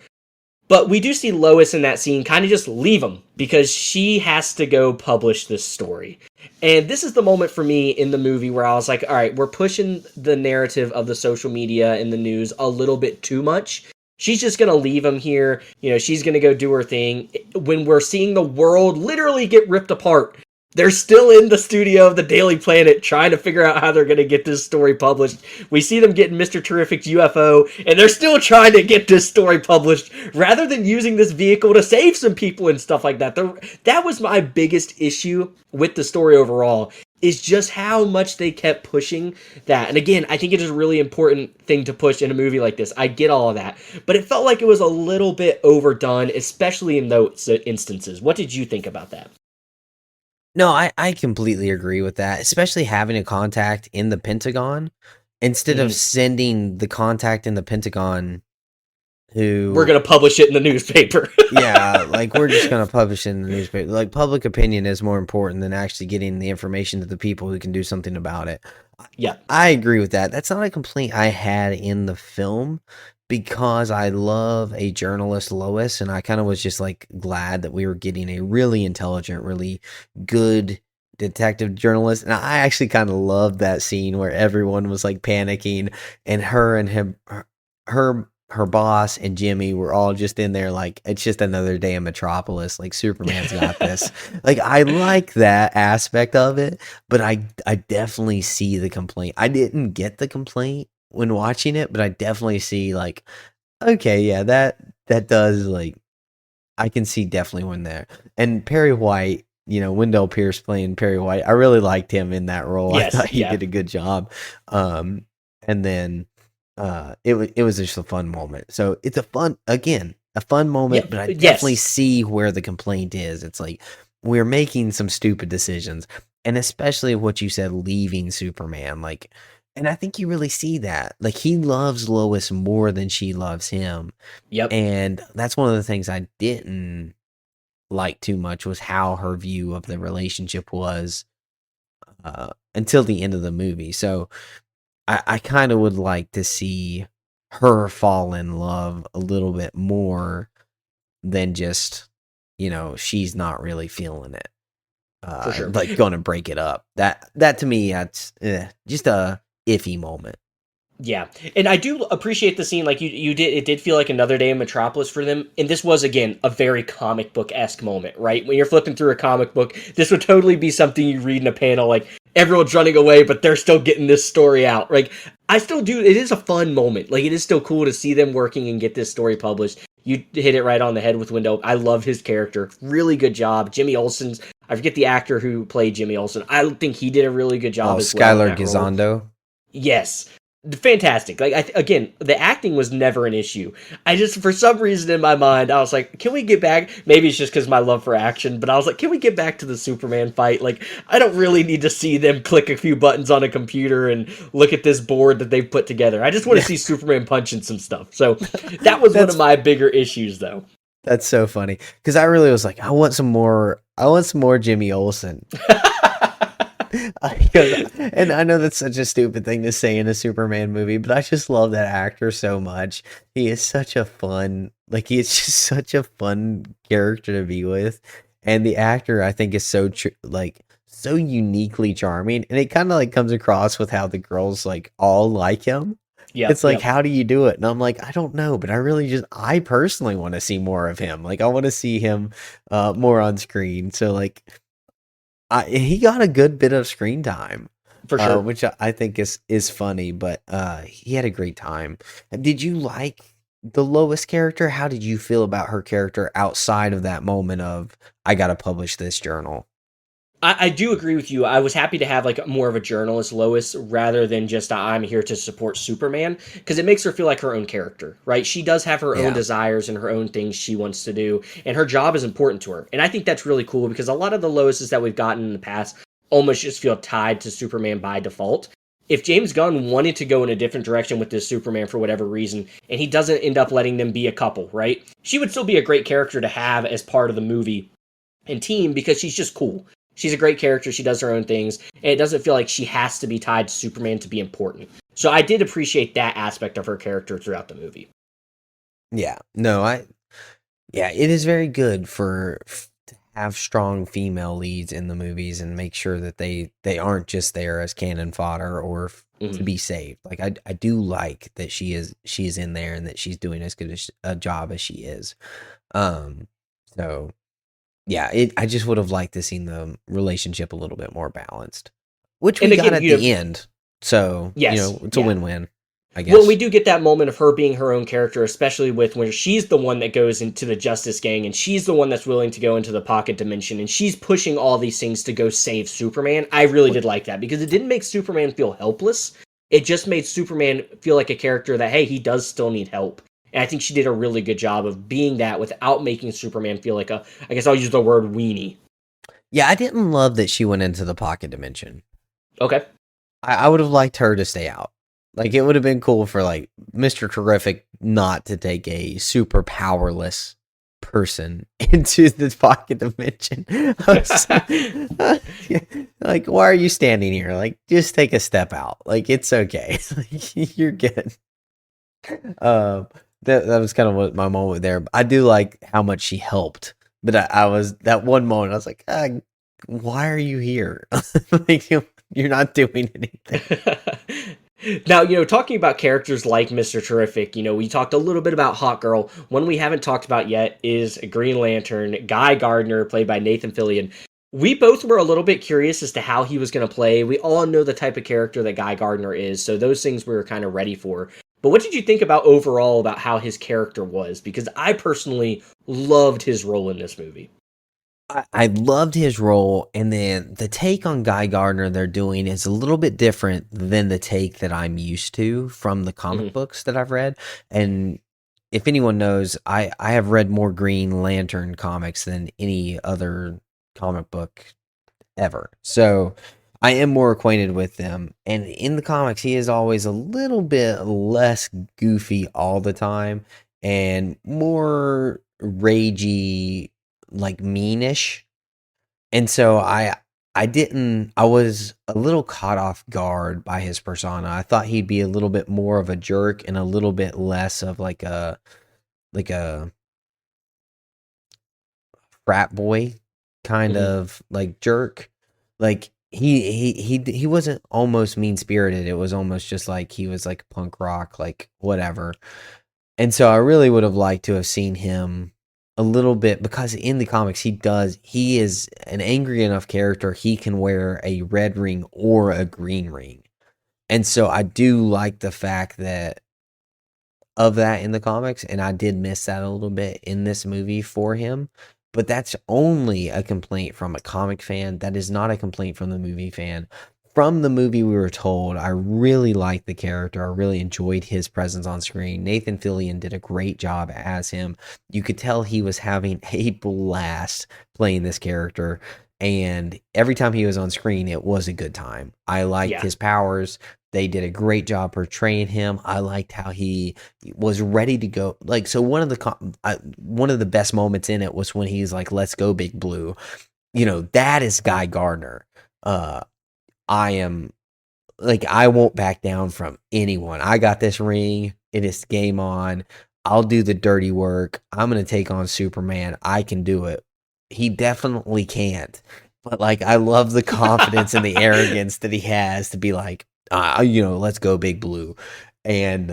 But we do see Lois in that scene kind of just leave him because she has to go publish this story. And this is the moment for me in the movie where I was like, all right, we're pushing the narrative of the social media and the news a little bit too much. She's just going to leave him here. You know, she's going to go do her thing. When we're seeing the world literally get ripped apart, they're still in the studio of the Daily Planet trying to figure out how they're going to get this story published. We see them getting Mr. Terrific's UFO, and they're still trying to get this story published rather than using this vehicle to save some people and stuff like that. That was my biggest issue with the story overall, is just how much they kept pushing that. And again, I think it is a really important thing to push in a movie like this. I get all of that. But it felt like it was a little bit overdone, especially in those instances. What did you think about that? No, I completely agree with that, especially having a contact in the Pentagon instead of sending the contact in the Pentagon who we're going to publish it in the newspaper. Yeah, like we're just going to publish it in the newspaper. Like public opinion is more important than actually getting the information to the people who can do something about it. Yeah. I agree with that. That's not a complaint I had in the film because I love a journalist, Lois, and I kind of was just like glad that we were getting a really intelligent, really good detective journalist. And I actually kind of loved that scene where everyone was like panicking and her and him, her boss and Jimmy were all just in there like, it's just another day in Metropolis. Like Superman's got this. Like I like that aspect of it, but I definitely see the complaint. I didn't get the complaint when watching it, but I definitely see like, okay, yeah, that does like, I can see definitely one there. And Perry White, you know, Wendell Pierce playing Perry White, I really liked him in that role. Yes, I thought he did a good job. And then it was just a fun moment. So it's a fun moment, but I definitely see where the complaint is. It's like we're making some stupid decisions, and especially what you said, leaving Superman. Like, and I think you really see that. Like he loves Lois more than she loves him. Yep. And that's one of the things I didn't like too much was how her view of the relationship was until the end of the movie. So I kind of would like to see her fall in love a little bit more than just, you know, she's not really feeling it. For sure. Like going to break it up. That to me, that's just a iffy moment. Yeah, and I do appreciate the scene. Like you did, it did feel like another day in Metropolis for them. And this was again a very comic book-esque moment, right? When you're flipping through a comic book, this would totally be something you read in a panel. Like everyone's running away, but they're still getting this story out. Like I still do. It is a fun moment. Like it is still cool to see them working and get this story published. You hit it right on the head with Wendell. I love his character. Really good job. Jimmy Olsen's. I forget the actor who played Jimmy Olsen. I think he did a really good job as well. Skylar Gisondo. Yes. Fantastic. Like again, the acting was never an issue. I just, for some reason in my mind, I was like, can we get back? Maybe it's just because my love for action, but I was like, can we get back to the Superman fight? Like, I don't really need to see them click a few buttons on a computer and look at this board that they've put together. I just want to see Superman punching some stuff. So that was one of my bigger issues, though. That's so funny because I really was like, I want some more Jimmy Olsen. And I know that's such a stupid thing to say in a Superman movie, but I just love that actor so much. He is such a fun, like he is just such a fun character to be with, and the actor I think is so uniquely charming, and it kind of like comes across with how the girls like all like him. Yep, It's like, yep, how do you do it? And I'm like, I don't know, but I personally want to see more of him. Like, I want to see him more on screen. So, like, he got a good bit of screen time, for sure. which I think is funny. But he had a great time. Did you like the Lois character? How did you feel about her character outside of that moment of I got to publish this journal? I do agree with you. I was happy to have like more of a journalist Lois rather than just I'm here to support Superman because it makes her feel like her own character, right? She does have her own Yeah, desires and her own things she wants to do, and her job is important to her. And I think that's really cool because a lot of the Loises that we've gotten in the past almost just feel tied to Superman by default. If James Gunn wanted to go in a different direction with this Superman for whatever reason, and he doesn't end up letting them be a couple, right? She would still be a great character to have as part of the movie and team because she's just cool. She's a great character. She does her own things, and it doesn't feel like she has to be tied to Superman to be important. So I did appreciate that aspect of her character throughout the movie. yeah. No, yeah, it is very good to have strong female leads in the movies and make sure that they aren't just there as cannon fodder or to Mm-hmm. be saved. Like I do like that she is in there and that she's doing as good a job as she is. Um, so yeah, I just would have liked to seen the relationship a little bit more balanced, which And we got again, at the end. So yes, it's a yeah. win-win, I Well, we guess. do get that moment of her being her own character, especially with when she's the one that goes into the Justice Gang and she's the one that's willing to go into the pocket dimension and she's pushing all these things to go save Superman. I really did like that because it didn't make Superman feel helpless. It just made Superman feel like a character that, hey, he does still need help. And I think she did a really good job of being that without making Superman feel like I guess I'll use the word weenie. Yeah, I didn't love that she went into the pocket dimension. Okay. I would have liked her to stay out. Like it would have been cool for like Mr. Terrific not to take a super powerless person into the pocket dimension. Like, why are you standing here? Like, just take a step out. Like, it's okay. You're good. That was kind of what my moment there. I do like how much she helped, but I was that one moment. I was like, why are you here? Like, you're not doing anything. Now, talking about characters like Mr. Terrific, we talked a little bit about Hawk Girl. One we haven't talked about yet is Green Lantern, Guy Gardner, played by Nathan Fillion. We both were a little bit curious as to how he was going to play. We all know the type of character that Guy Gardner is, so those things we were kind of ready for. But what did you think about overall about how his character was? Because I personally loved his role in this movie. I loved his role, and then the take on Guy Gardner they're doing is a little bit different than the take that I'm used to from the comic Hmm. books that I've read. And if anyone knows, I have read more Green Lantern comics than any other comic book ever. So I am more acquainted with them. And in the comics, he is always a little bit less goofy all the time and more ragey, like meanish. And so I was a little caught off guard by his persona. I thought he'd be a little bit more of a jerk and a little bit less of like a frat boy kind Hmm. of like jerk. Like he wasn't almost mean spirited. It was almost just like he was like punk rock, like whatever. And so I really would have liked to have seen him a little bit because in the comics he is an angry enough character he can wear a red ring or a green ring. And so I do like the fact that of that in the comics, and I did miss that a little bit in this movie for him. But that's only a complaint from a comic fan. That is not a complaint from the movie fan. From the movie, we were told I really liked the character. I really enjoyed his presence on screen. Nathan Fillion did a great job as him. You could tell he was having a blast playing this character. And every time he was on screen, it was a good time. I liked Yeah. his powers. They did a great job portraying him. I liked how he was ready to go. Like, so one of the best moments in it was when he's like, "Let's go, Big Blue." That is Guy Gardner. Uh, I am like, I won't back down from anyone. I got this ring. It is game on. I'll do the dirty work. I'm gonna take on Superman. I can do it. He definitely can't. But like, I love the confidence and the arrogance that he has to be like, let's go, Big Blue. And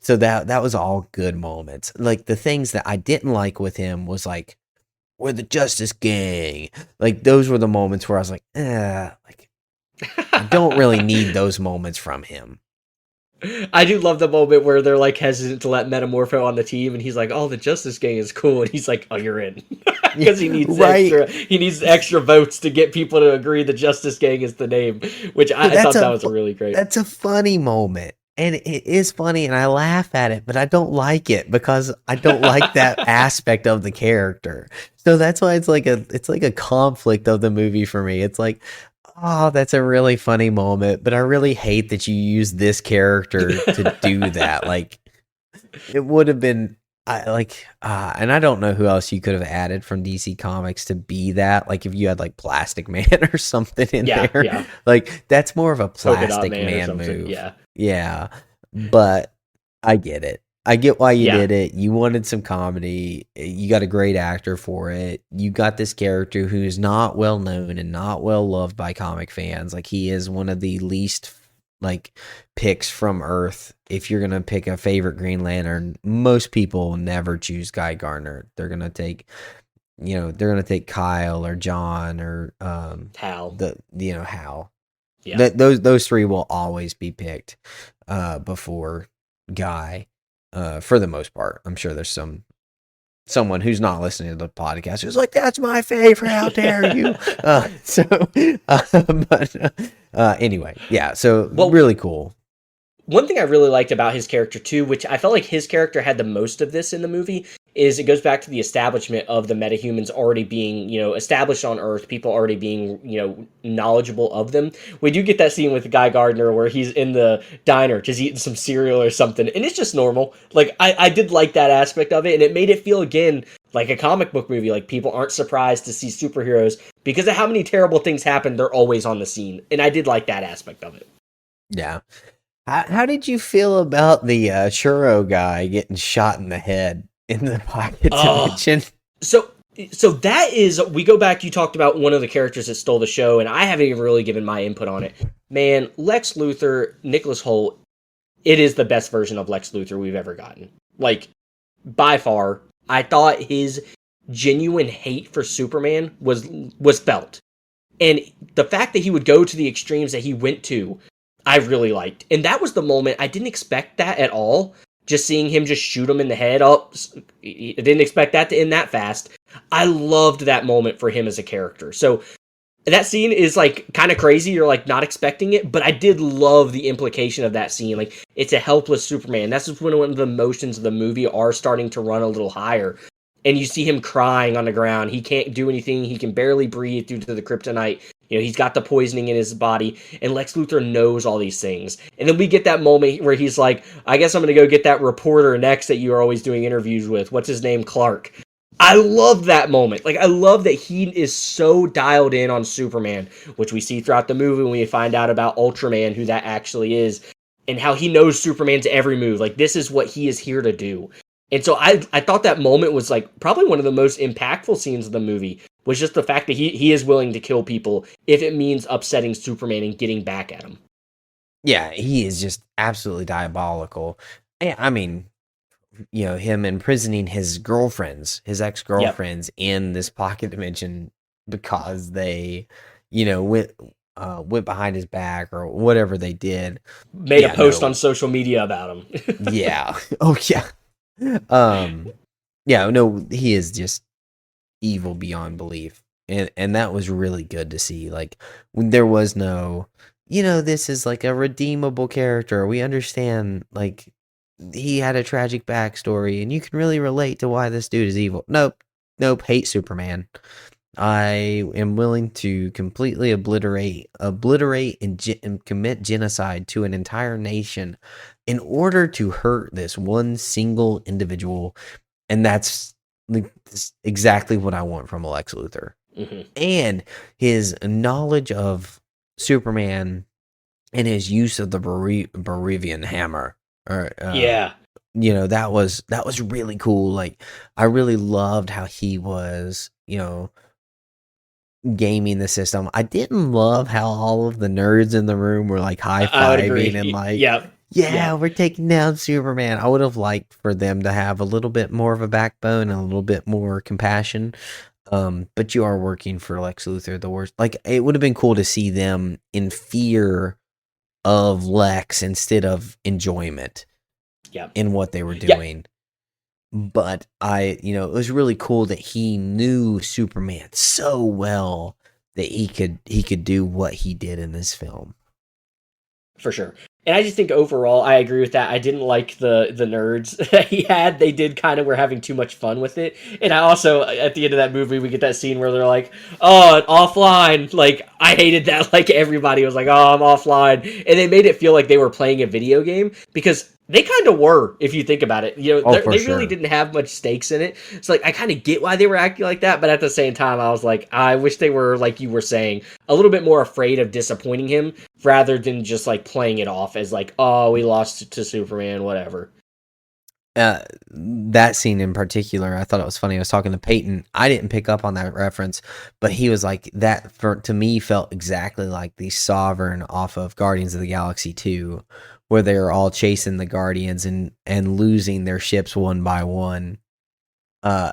so that was all good moments. Like the things that I didn't like with him was like, we're the Justice Gang. Like those were the moments where I was like, like I don't really need those moments from him. I do love the moment where they're like hesitant to let Metamorpho on the team, and he's like, "Oh, the Justice Gang is cool," and he's like, "Oh, you're in," because Right. he needs extra votes to get people to agree the Justice Gang is the name, which I thought that was really great. That's a funny moment. And it is funny and I laugh at it, but I don't like it because I don't like that aspect of the character. So that's why it's like a conflict of the movie for me. It's like, oh, that's a really funny moment, but I really hate that you use this character to do that. Like it would have been and I don't know who else you could have added from DC Comics to be that. Like if you had like Plastic Man or something in there. Yeah. Like that's more of a Polka Plastic Dot Man move. Yeah. Yeah. But I get it. I get why you did it. You wanted some comedy. You got a great actor for it. You got this character who's not well known and not well loved by comic fans. Like he is one of the least like picks from Earth. If you're gonna pick a favorite Green Lantern, most people never choose Guy Gardner. They're gonna take Kyle or John or Hal. Hal. Yeah. Those three will always be picked before Guy. For the most part, I'm sure there's someone who's not listening to the podcast who's like, "That's my favorite. How dare you?" Anyway, yeah. So really cool. One thing I really liked about his character too, which I felt like his character had the most of this in the movie, is it goes back to the establishment of the metahumans already being, established on Earth, people already being, knowledgeable of them. We do get that scene with Guy Gardner where he's in the diner just eating some cereal or something, and it's just normal. Like, I did like that aspect of it, and it made it feel, again, like a comic book movie. Like, people aren't surprised to see superheroes because of how many terrible things happen, they're always on the scene, and I did like that aspect of it. Yeah. How did you feel about the churro guy getting shot in the head in the pocket dimension? So that is, we go back, you talked about one of the characters that stole the show, and I haven't even really given my input on it. Man, Lex Luthor, Nicholas Hoult, it is the best version of Lex Luthor we've ever gotten. Like, by far. I thought his genuine hate for Superman was felt. And the fact that he would go to the extremes that he went to, I really liked. And that was the moment, I didn't expect that at all. Just seeing him just shoot him in the head. I didn't expect that to end that fast. I loved that moment for him as a character. So that scene is like kind of crazy. You're like not expecting it, but I did love the implication of that scene. Like it's a helpless Superman. That's just when one of the emotions of the movie are starting to run a little higher. And you see him crying on the ground. He can't do anything. He can barely breathe due to the kryptonite. He's got the poisoning in his body, and Lex Luthor knows all these things. And then we get that moment where he's like, I guess I'm going to go get that reporter next that you are always doing interviews with. What's his name? Clark. I love that moment. Like, I love that he is so dialed in on Superman, which we see throughout the movie when we find out about Ultraman, who that actually is, and how he knows Superman's every move. Like, this is what he is here to do. And so I thought that moment was like probably one of the most impactful scenes of the movie, was just the fact that he is willing to kill people if it means upsetting Superman and getting back at him. Yeah, he is just absolutely diabolical. I mean, him imprisoning his girlfriends, his ex-girlfriends in this pocket dimension because they, went behind his back or whatever they did. Made a post on social media about him. Yeah. Oh, yeah. He is just evil beyond belief, and that was really good to see. Like when there was no, this is like a redeemable character. We understand, like he had a tragic backstory, and you can really relate to why this dude is evil. Nope, hate Superman. I am willing to completely obliterate and commit genocide to an entire nation in order to hurt this one single individual. And that's exactly what I want from Lex Luthor. Mm-hmm. And his knowledge of Superman and his use of the Bolivian hammer. That was really cool. Like, I really loved how he was, gaming the system. I didn't love how all of the nerds in the room were like high-fiving and like, yeah, Yeah. we're taking down Superman. I would have liked for them to have a little bit more of a backbone and a little bit more compassion. But you are working for Lex Luthor, the worst. Like, it would have been cool to see them in fear of Lex instead of enjoyment Yeah. in what they were Yeah. doing. But it was really cool that he knew Superman so well that he could do what he did in this film. For sure. And I just think overall, I agree with that. I didn't like the nerds that he had. They did kind of were having too much fun with it. And I also, at the end of that movie, we get that scene where they're like, "Oh, offline." Like I hated that. Like everybody was like, "Oh, I'm offline," and they made it feel like they were playing a video game because they kind of were, if you think about it. Oh, for They really sure. didn't have much stakes in it. So like, I kind of get why they were acting like that, but at the same time, I was like, I wish they were like you were saying, a little bit more afraid of disappointing him rather than just like playing it off as like, oh, we lost to Superman, whatever. That scene in particular, I thought it was funny. I was talking to Peyton. I didn't pick up on that reference, but he was like, that for to me felt exactly like the Sovereign off of Guardians of the Galaxy 2, where they were all chasing the Guardians and losing their ships one by one.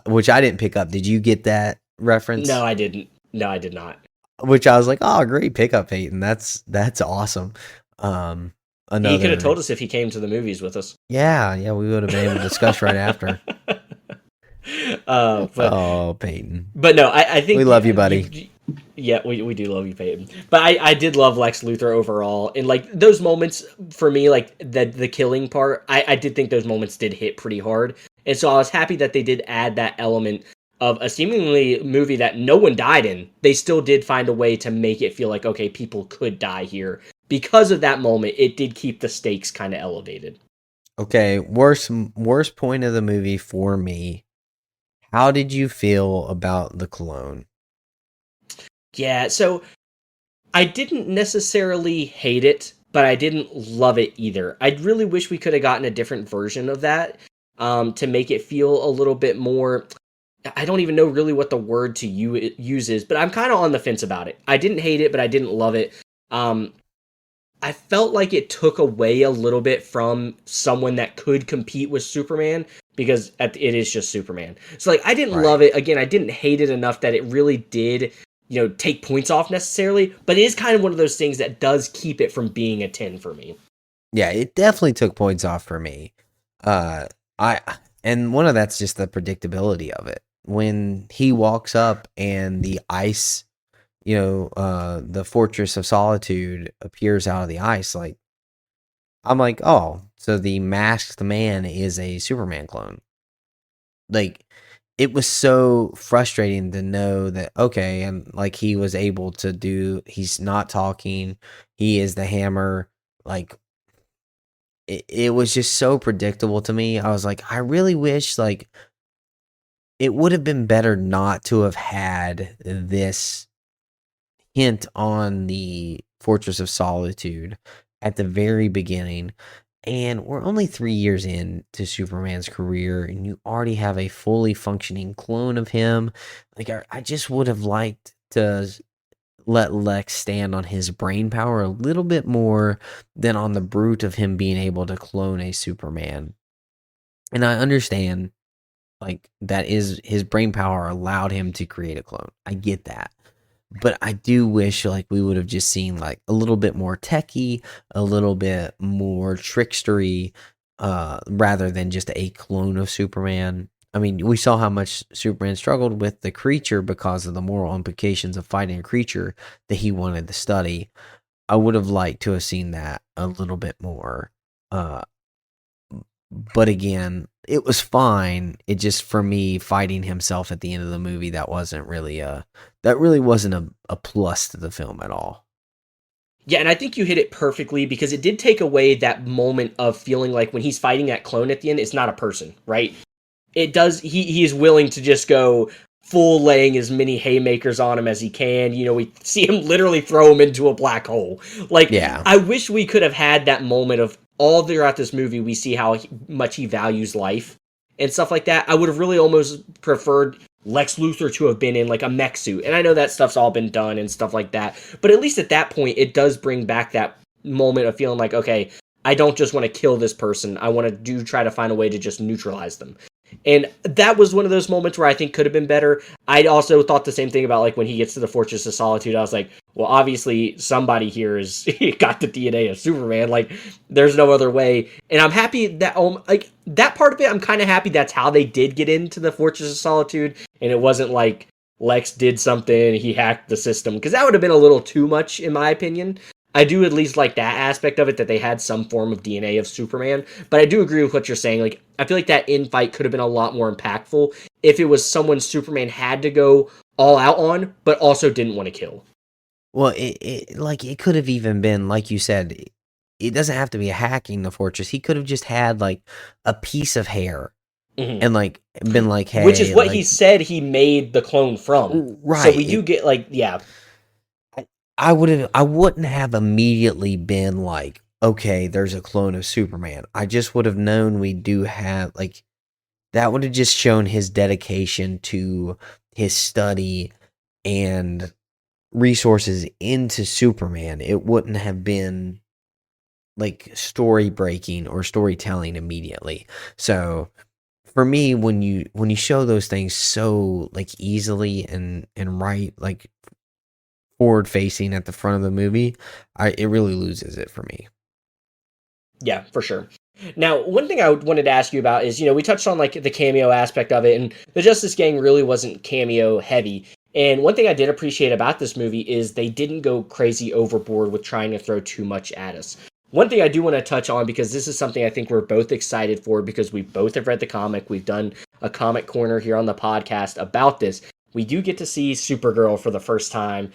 Which I didn't pick up. Did you get that No, reference? I didn't. No, I did not. Which I was like, oh, great pickup, Peyton. That's awesome. Um, He could have told another, us if he came to the movies with us. yeah, we would have been able to discuss right after. uh, but Oh, Peyton, but no, I we think love you, buddy. yeah, we do love you, Peyton. But I did love Lex Luthor overall, and like those moments for me, like the killing part, I did think those moments did hit pretty hard, and so I was happy that they did add that element of a seemingly movie that no one died in. They still did find a way to make it feel like okay, people could die here because of that moment. It did keep the stakes kind of elevated. Okay, worst point of the movie for me. How did you feel about the clone? Yeah, so I didn't necessarily hate it, but I didn't love it either. I really wish we could have gotten a different version of that to make it feel a little bit more. I don't even know really what the word to use is, but I'm kind of on the fence about it. I didn't hate it, but I didn't love it. Um, I felt like it took away a little bit from someone that could compete with Superman because it is just Superman. So like I didn't love Right. it. Again, I didn't hate it enough that it really did, take points off necessarily, but it is kind of one of those things that does keep it from being a 10 for me. Yeah, it definitely took points off for me. Uh, I and one of that's just the predictability of it. When he walks up and the ice, the Fortress of Solitude appears out of the ice, like I'm like, oh, so the masked man is a Superman clone. Like, it was so frustrating to know that, okay, and like he was able to he's not talking, he is the hammer. Like, it was just so predictable to me. I was like, I really wish, like, it would have been better not to have had this hint on the Fortress of Solitude at the very beginning. And we're only 3 years into Superman's career, and you already have a fully functioning clone of him. Like, I just would have liked to let Lex stand on his brain power a little bit more than on the brute of him being able to clone a Superman. And I understand, like, that is his brain power allowed him to create a clone. I get that. But I do wish like we would have just seen like a little bit more techie, a little bit more trickstery, rather than just a clone of Superman. I mean, we saw how much Superman struggled with the creature because of the moral implications of fighting a creature that he wanted to study. I would have liked to have seen that a little bit more. Uh, but again, it was fine. It just for me fighting himself at the end of the movie that really wasn't a plus to the film at all. Yeah, and I think you hit it perfectly because it did take away that moment of feeling like when he's fighting that clone at the end, it's not a person, right? It does he is willing to just go full laying as many haymakers on him as he can. We see him literally throw him into a black hole. Like Yeah. I wish we could have had that moment of all throughout this movie we see how much he values life and stuff like that. I would have really almost preferred Lex Luthor to have been in like a mech suit. And I know that stuff's all been done and stuff like that. But at least at that point it does bring back that moment of feeling like okay, I don't just want to kill this person. I want to try to find a way to just neutralize them. And that was one of those moments where I think could have been better. I also thought the same thing about like when he gets to the Fortress of Solitude. I was like, well, obviously somebody here is got the DNA of Superman. Like, there's no other way. And I'm happy that like that part of it. I'm kind of happy that's how they did get into the Fortress of Solitude, and it wasn't like Lex did something, he hacked the system, because that would have been a little too much in my opinion. I do at least like that aspect of it, that they had some form of DNA of Superman. But I do agree with what you're saying. Like, I feel like that infight could have been a lot more impactful if it was someone Superman had to go all out on, but also didn't want to kill. Well, it could have even been, like you said, it doesn't have to be hacking the fortress. He could have just had like a piece of hair and like been like, hey, which is what like, he said he made the clone from. right. So we do get like, yeah. I wouldn't have immediately been like, okay, there's a clone of Superman. I just would have known we do have like, that would have just shown his dedication to his study and resources into Superman. It wouldn't have been like story breaking or storytelling immediately. So for me, when you show those things so like easily and right, like forward facing at the front of the movie, it really loses it for me. Yeah, for sure. Now, one thing I wanted to ask you about is, we touched on like the cameo aspect of it, and the Justice Gang really wasn't cameo heavy. And one thing I did appreciate about this movie is they didn't go crazy overboard with trying to throw too much at us. One thing I do want to touch on, because this is something I think we're both excited for, because we both have read the comic. We've done a comic corner here on the podcast about this. We do get to see Supergirl for the first time.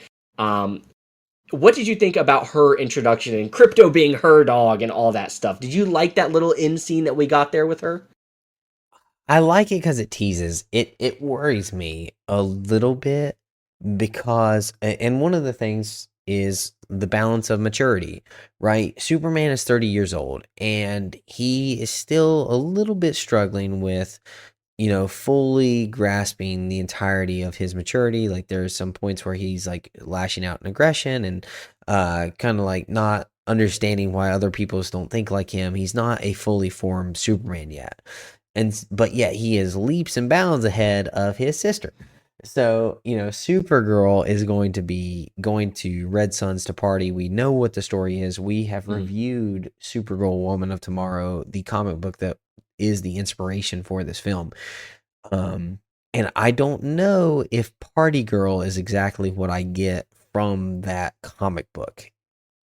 What did you think about her introduction and Krypto being her dog and all that stuff? Did you like that little end scene that we got there with her? I like it because it teases. It worries me a little bit because, and one of the things is the balance of maturity, right? Superman is 30 years old and he is still a little bit struggling with, fully grasping the entirety of his maturity. Like there's some points where he's like lashing out in aggression and kind of like not understanding why other people don't think like him. He's not a fully formed Superman yet. But yet he is leaps and bounds ahead of his sister. So, Supergirl is going to Red Sun's to party. We know what the story is. We have reviewed Supergirl Woman of Tomorrow, the comic book that is the inspiration for this film. And I don't know if Party Girl is exactly what I get from that comic book.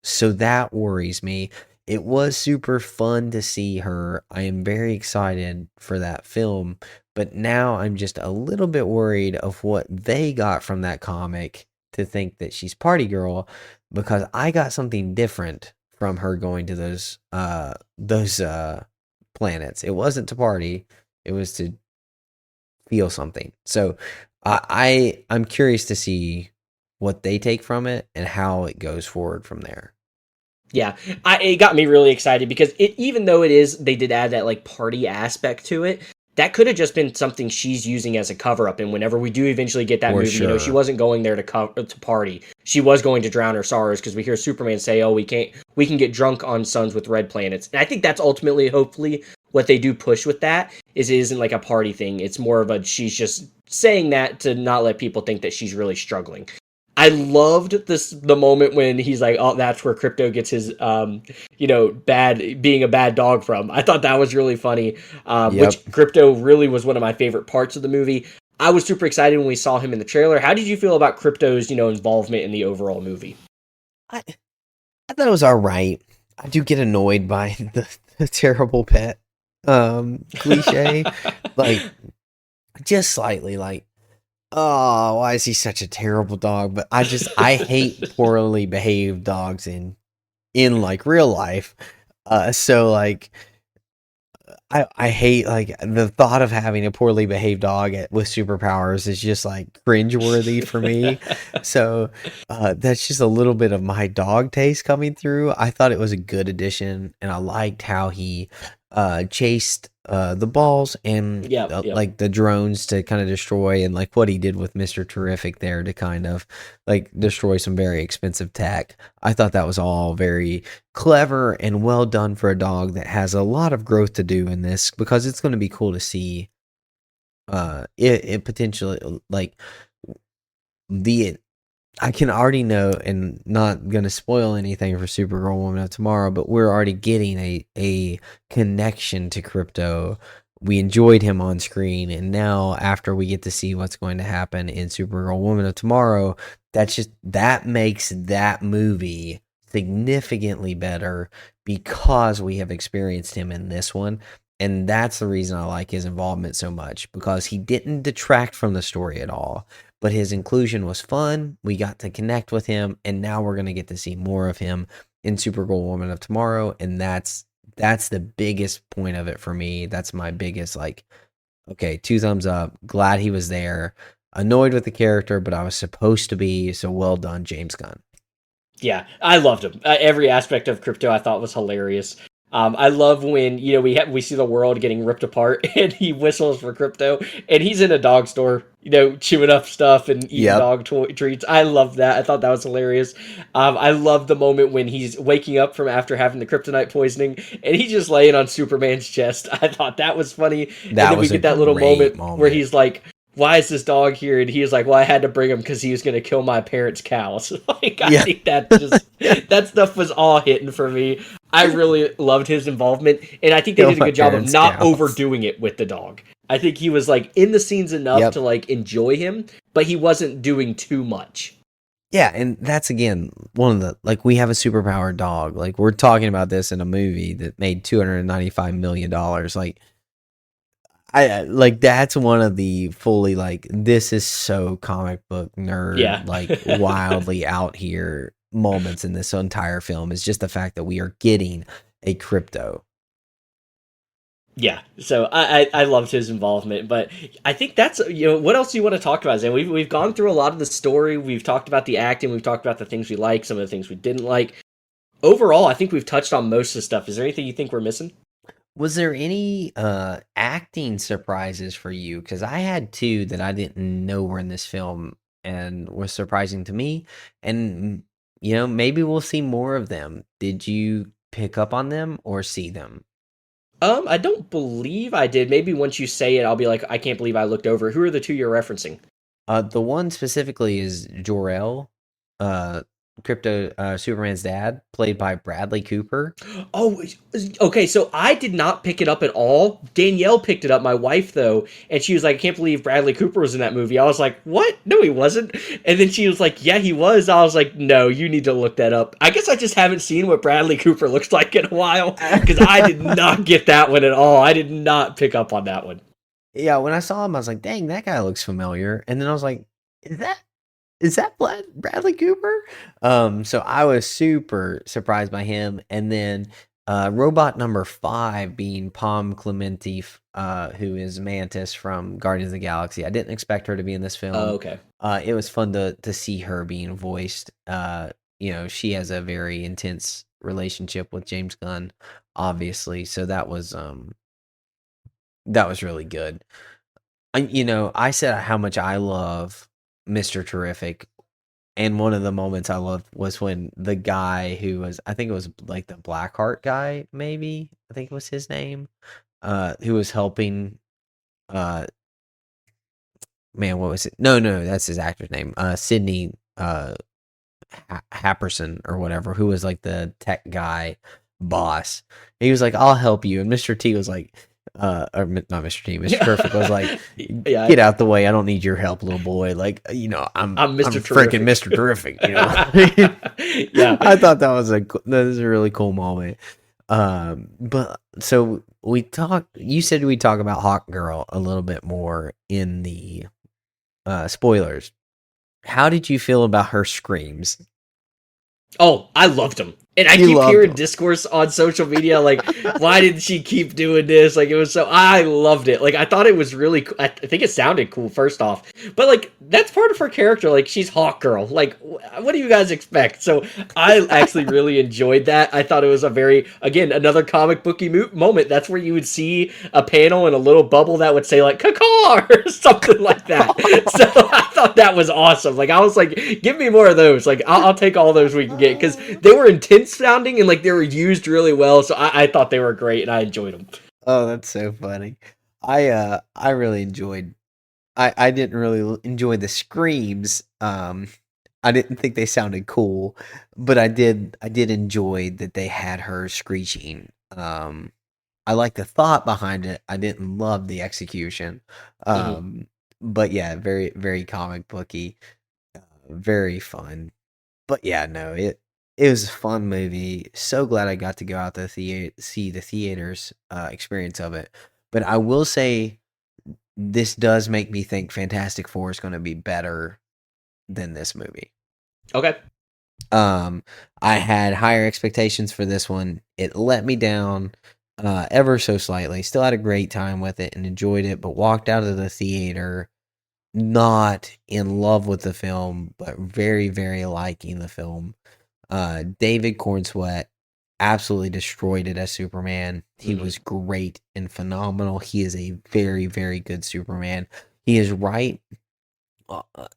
So that worries me. It was super fun to see her. I am very excited for that film, but now I'm just a little bit worried of what they got from that comic to think that she's Party Girl, because I got something different from her going to those planets. It wasn't to party, it was to feel something. So I'm curious to see what they take from it and how it goes forward from there. Yeah, it got me really excited because even though they did add that like party aspect to it, that could have just been something she's using as a cover up. And whenever we do eventually get that movie, she wasn't going there to party. She was going to drown her sorrows, because we hear Superman say, "Oh, we can get drunk on suns with red planets." And I think that's ultimately, hopefully, what they do push with that is it isn't like a party thing. It's more of she's just saying that to not let people think that she's really struggling. I loved the moment when he's like, "Oh, that's where Krypto gets his, being a bad dog from." I thought that was really funny, which Krypto really was one of my favorite parts of the movie. I was super excited when we saw him in the trailer. How did you feel about Krypto's, involvement in the overall movie? I thought it was all right. I do get annoyed by the terrible pet cliche, like just slightly, like, oh, why is he such a terrible dog? But I hate poorly behaved dogs in like real life. So like I hate like the thought of having a poorly behaved dog with superpowers is just like cringeworthy for me. So that's just a little bit of my dog taste coming through. I thought it was a good addition, and I liked how he chased the balls and Yep, yep. like the drones to kind of destroy, and like what he did with Mr. Terrific there to kind of like destroy some very expensive tech. I thought that was all very clever and well done for a dog that has a lot of growth to do in this, because it's going to be cool to see it potentially like the I can already know, and not gonna spoil anything for Supergirl Woman of Tomorrow, but we're already getting a connection to Crypto. We enjoyed him on screen, and now after we get to see what's going to happen in Supergirl Woman of Tomorrow, that makes that movie significantly better because we have experienced him in this one. And that's the reason I like his involvement so much, because he didn't detract from the story at all, but his inclusion was fun. We got to connect with him, and now we're going to get to see more of him in Supergirl Woman of Tomorrow, and that's the biggest point of it for me. That's my biggest, like, okay, 2 thumbs up. Glad he was there. Annoyed with the character, but I was supposed to be, so well done, James Gunn. Yeah, I loved him. Every aspect of Crypto I thought was hilarious. I love when we see the world getting ripped apart, and he whistles for Crypto, and he's in a dog store, chewing up stuff and eating Yep. dog treats. I love that. I thought that was hilarious. I love the moment when he's waking up from after having the kryptonite poisoning, and he's just laying on Superman's chest. I thought that was funny. And That then we was a get that little great moment where moment. he's like, why is this dog here? And he was like, well, I had to bring him because he was going to kill my parents' cows. Like, I Yeah. think that stuff was all hitting for me. I really loved his involvement, and I think they Kill did a my good job of parents' not cows. overdoing it with the dog. I think he was like in the scenes enough Yep. to like enjoy him, but he wasn't doing too much. Yeah, and that's again one of the, like, we have a superpowered dog. Like, we're talking about this in a movie that made $295 million. Like, I like, that's one of the fully, like, this is so comic book nerd, Yeah. like, wildly out here moments in this entire film is just the fact that we are getting a Crypto. Yeah, so I loved his involvement, but I think that's what else do you want to talk about? Zan? We've gone through a lot of the story. We've talked about the acting. We've talked about the things we like, some of the things we didn't like. Overall, I think we've touched on most of the stuff. Is there anything you think we're missing? Was there any acting surprises for you? Because I had two that I didn't know were in this film and was surprising to me. And maybe we'll see more of them. Did you pick up on them or see them? I don't believe I did. Maybe once you say it, I'll be like, I can't believe I looked over. Who are the two you're referencing? The one specifically is Jor-El, uh, Crypto, Superman's dad, played by Bradley Cooper. Oh, okay. So I did not pick it up at all. Danielle picked it up, my wife, though, and she was like, I can't believe Bradley Cooper was in that movie. I was like, what? No, he wasn't. And then she was like, yeah, he was. I was like, no, you need to look that up. I guess I just haven't seen what Bradley Cooper looks like in a while, because I did not get that one at all. I did not pick up on that one. Yeah, when I saw him, I was like, dang, that guy looks familiar. And then I was like, is that Bradley Cooper? So I was super surprised by him. And then robot number 5 being Palm Clementi, who is Mantis from Guardians of the Galaxy. I didn't expect her to be in this film. Oh, okay. It was fun to see her being voiced. She has a very intense relationship with James Gunn, obviously. So that was really good. I said how much I love Mr. Terrific, and one of the moments I loved was when the guy who was, I think it was like the Blackheart guy, maybe, I think it was his name, who was helping, man, what was it? No, that's his actor's name. Sidney Happerson or whatever, who was like the tech guy boss. He was like, I'll help you. And Mr. T was like, or not Mr. T, Mr. Perfect was like, Yeah. get out the way. I don't need your help, little boy. Like, I'm Mr. freaking Terrific. Mr. Terrific, Yeah. I thought that was a really cool moment. But so you said we talk about Hawk Girl a little bit more in the spoilers. How did you feel about her screams? Oh, I loved them. And I You keep loved hearing them. discourse on social media like, why did she keep doing this? Like, it was so, I loved it. Like, I thought it was really, I think it sounded cool, first off. But, like, that's part of her character. Like, she's Hawk Girl. Like, what do you guys expect? So, I actually really enjoyed that. I thought it was a very, again, another comic booky moment. That's where you would see a panel in a little bubble that would say, like, caw or something like that. So, I thought that was awesome. Like, I was like, give me more of those. Like, I'll take all those we can get. Because they were intense sounding and like they were used really well. So I thought they were great and I enjoyed them. Oh, that's so funny. I really enjoyed. I didn't really enjoy the screams. I didn't think they sounded cool, but I did enjoy that they had her screeching. I like the thought behind it. I didn't love the execution. Mm-hmm. Um, but yeah, very very comic booky, very fun. But yeah, no, it was a fun movie. So glad I got to go out to see the theaters experience of it. But I will say this does make me think Fantastic Four is going to be better than this movie. Okay. Um, I had higher expectations for this one. It let me down ever so slightly. Still had a great time with it and enjoyed it, but walked out of the theater not in love with the film, but very, very liking the film. David Cornsweet absolutely destroyed it as Superman. He Mm-hmm. was great and phenomenal. He is a very, very good Superman. He is right.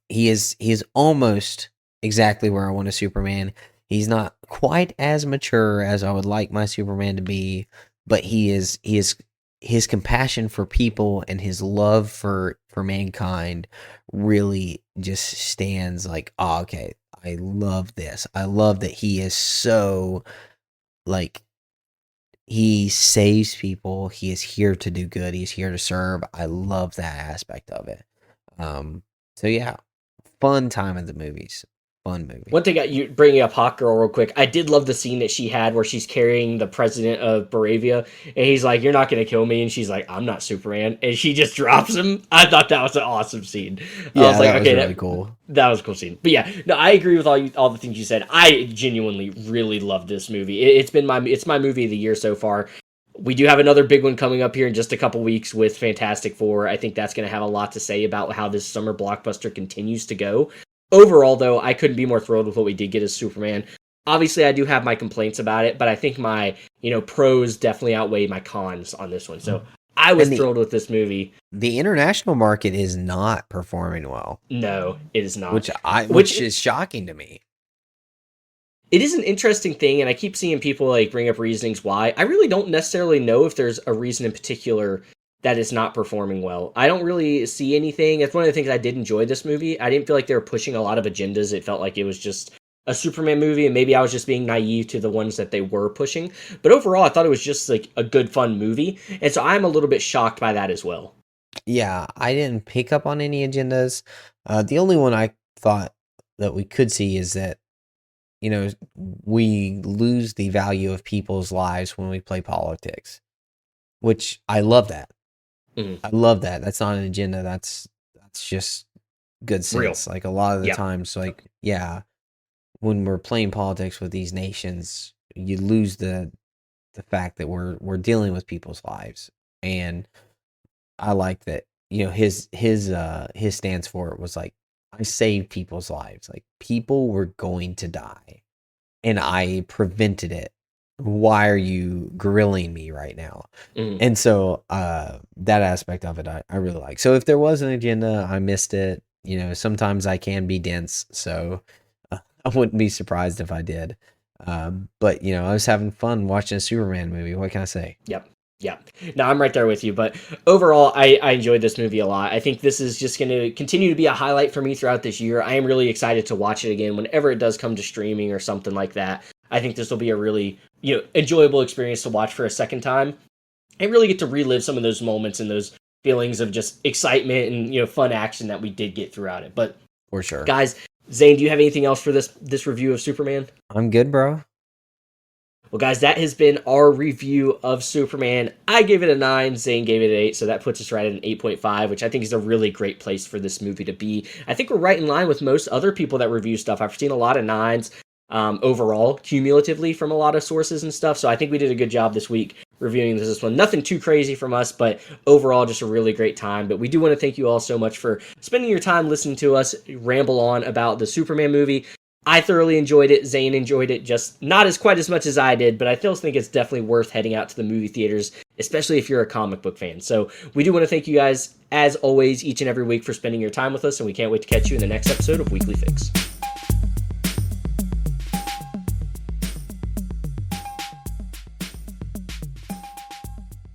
He is almost exactly where I want a Superman. He's not quite as mature as I would like my Superman to be, but he is his compassion for people and his love for mankind really just stands like, oh, okay, I love this. I love that he is so like he saves people. He is here to do good. He's here to serve. I love that aspect of it. Um, so yeah, fun time at the movies. Fun movie. One thing you bringing up Hawk Girl real quick, I did love the scene that she had where she's carrying the president of Baravia, and he's like, "You're not gonna kill me," and she's like, "I'm not Superman," and she just drops him. I thought that was an awesome scene. I was Yeah, like, that was okay, really cool. that was a cool scene. But yeah, no, I agree with all the things you said. I genuinely really love this movie. It's my movie of the year so far. We do have another big one coming up here in just a couple weeks with Fantastic Four. I think that's going to have a lot to say about how this summer blockbuster continues to go. Overall, though, I couldn't be more thrilled with what we did get as Superman. Obviously, I do have my complaints about it, but I think my pros definitely outweigh my cons on this one. So I was And thrilled with this movie. the international market is not performing well, No, it is not. which is shocking to me. It is an interesting thing, and I keep seeing people like bring up reasonings why. I really don't necessarily know if there's a reason in particular that it's not performing well. I don't really see anything. It's one of the things I did enjoy this movie. I didn't feel like they were pushing a lot of agendas. It felt like it was just a Superman movie, and maybe I was just being naive to the ones that they were pushing. But overall, I thought it was just like a good, fun movie, and so I'm a little bit shocked by that as well. Yeah, I didn't pick up on any agendas. The only one I thought that we could see is that we lose the value of people's lives when we play politics, which I love that. Mhm. I love that. That's not an agenda. That's just good Real, sense. Like a lot of the yeah. times, like yeah, when we're playing politics with these nations, you lose the fact that we're dealing with people's lives. And I like that. His stance for it was like, I saved people's lives. Like people were going to die, and I prevented it. Why are you grilling me right now? Mhm. And so that aspect of it I really like. So if there was an agenda, I missed it. Sometimes I can be dense, so I wouldn't be surprised if I did. But I was having fun watching a Superman movie. What can I say? Yep. Yeah. No, I'm right there with you. But overall, I enjoyed this movie a lot. I think this is just going to continue to be a highlight for me throughout this year. I am really excited to watch it again whenever it does come to streaming or something like that. I think this will be a really, enjoyable experience to watch for a second time and really get to relive some of those moments and those feelings of just excitement and, fun action that we did get throughout it. But For sure. guys, Zane, do you have anything else for this review of Superman? I'm good, bro. Well, guys, that has been our review of Superman. I gave it a 9, Zane gave it an 8, so that puts us right at an 8.5, which I think is a really great place for this movie to be. I think we're right in line with most other people that review stuff. I've seen a lot of 9s. overall, cumulatively from a lot of sources and stuff. So I think we did a good job this week reviewing this one. Nothing too crazy from us, but overall just a really great time. But we do want to thank you all so much for spending your time listening to us ramble on about the Superman movie. I thoroughly enjoyed it. Zane enjoyed it, just not as quite as much as I did, but I still think it's definitely worth heading out to the movie theaters, especially if you're a comic book fan. So we do want to thank you guys, as always, each and every week for spending your time with us, and we can't wait to catch you in the next episode of Weekly Fix.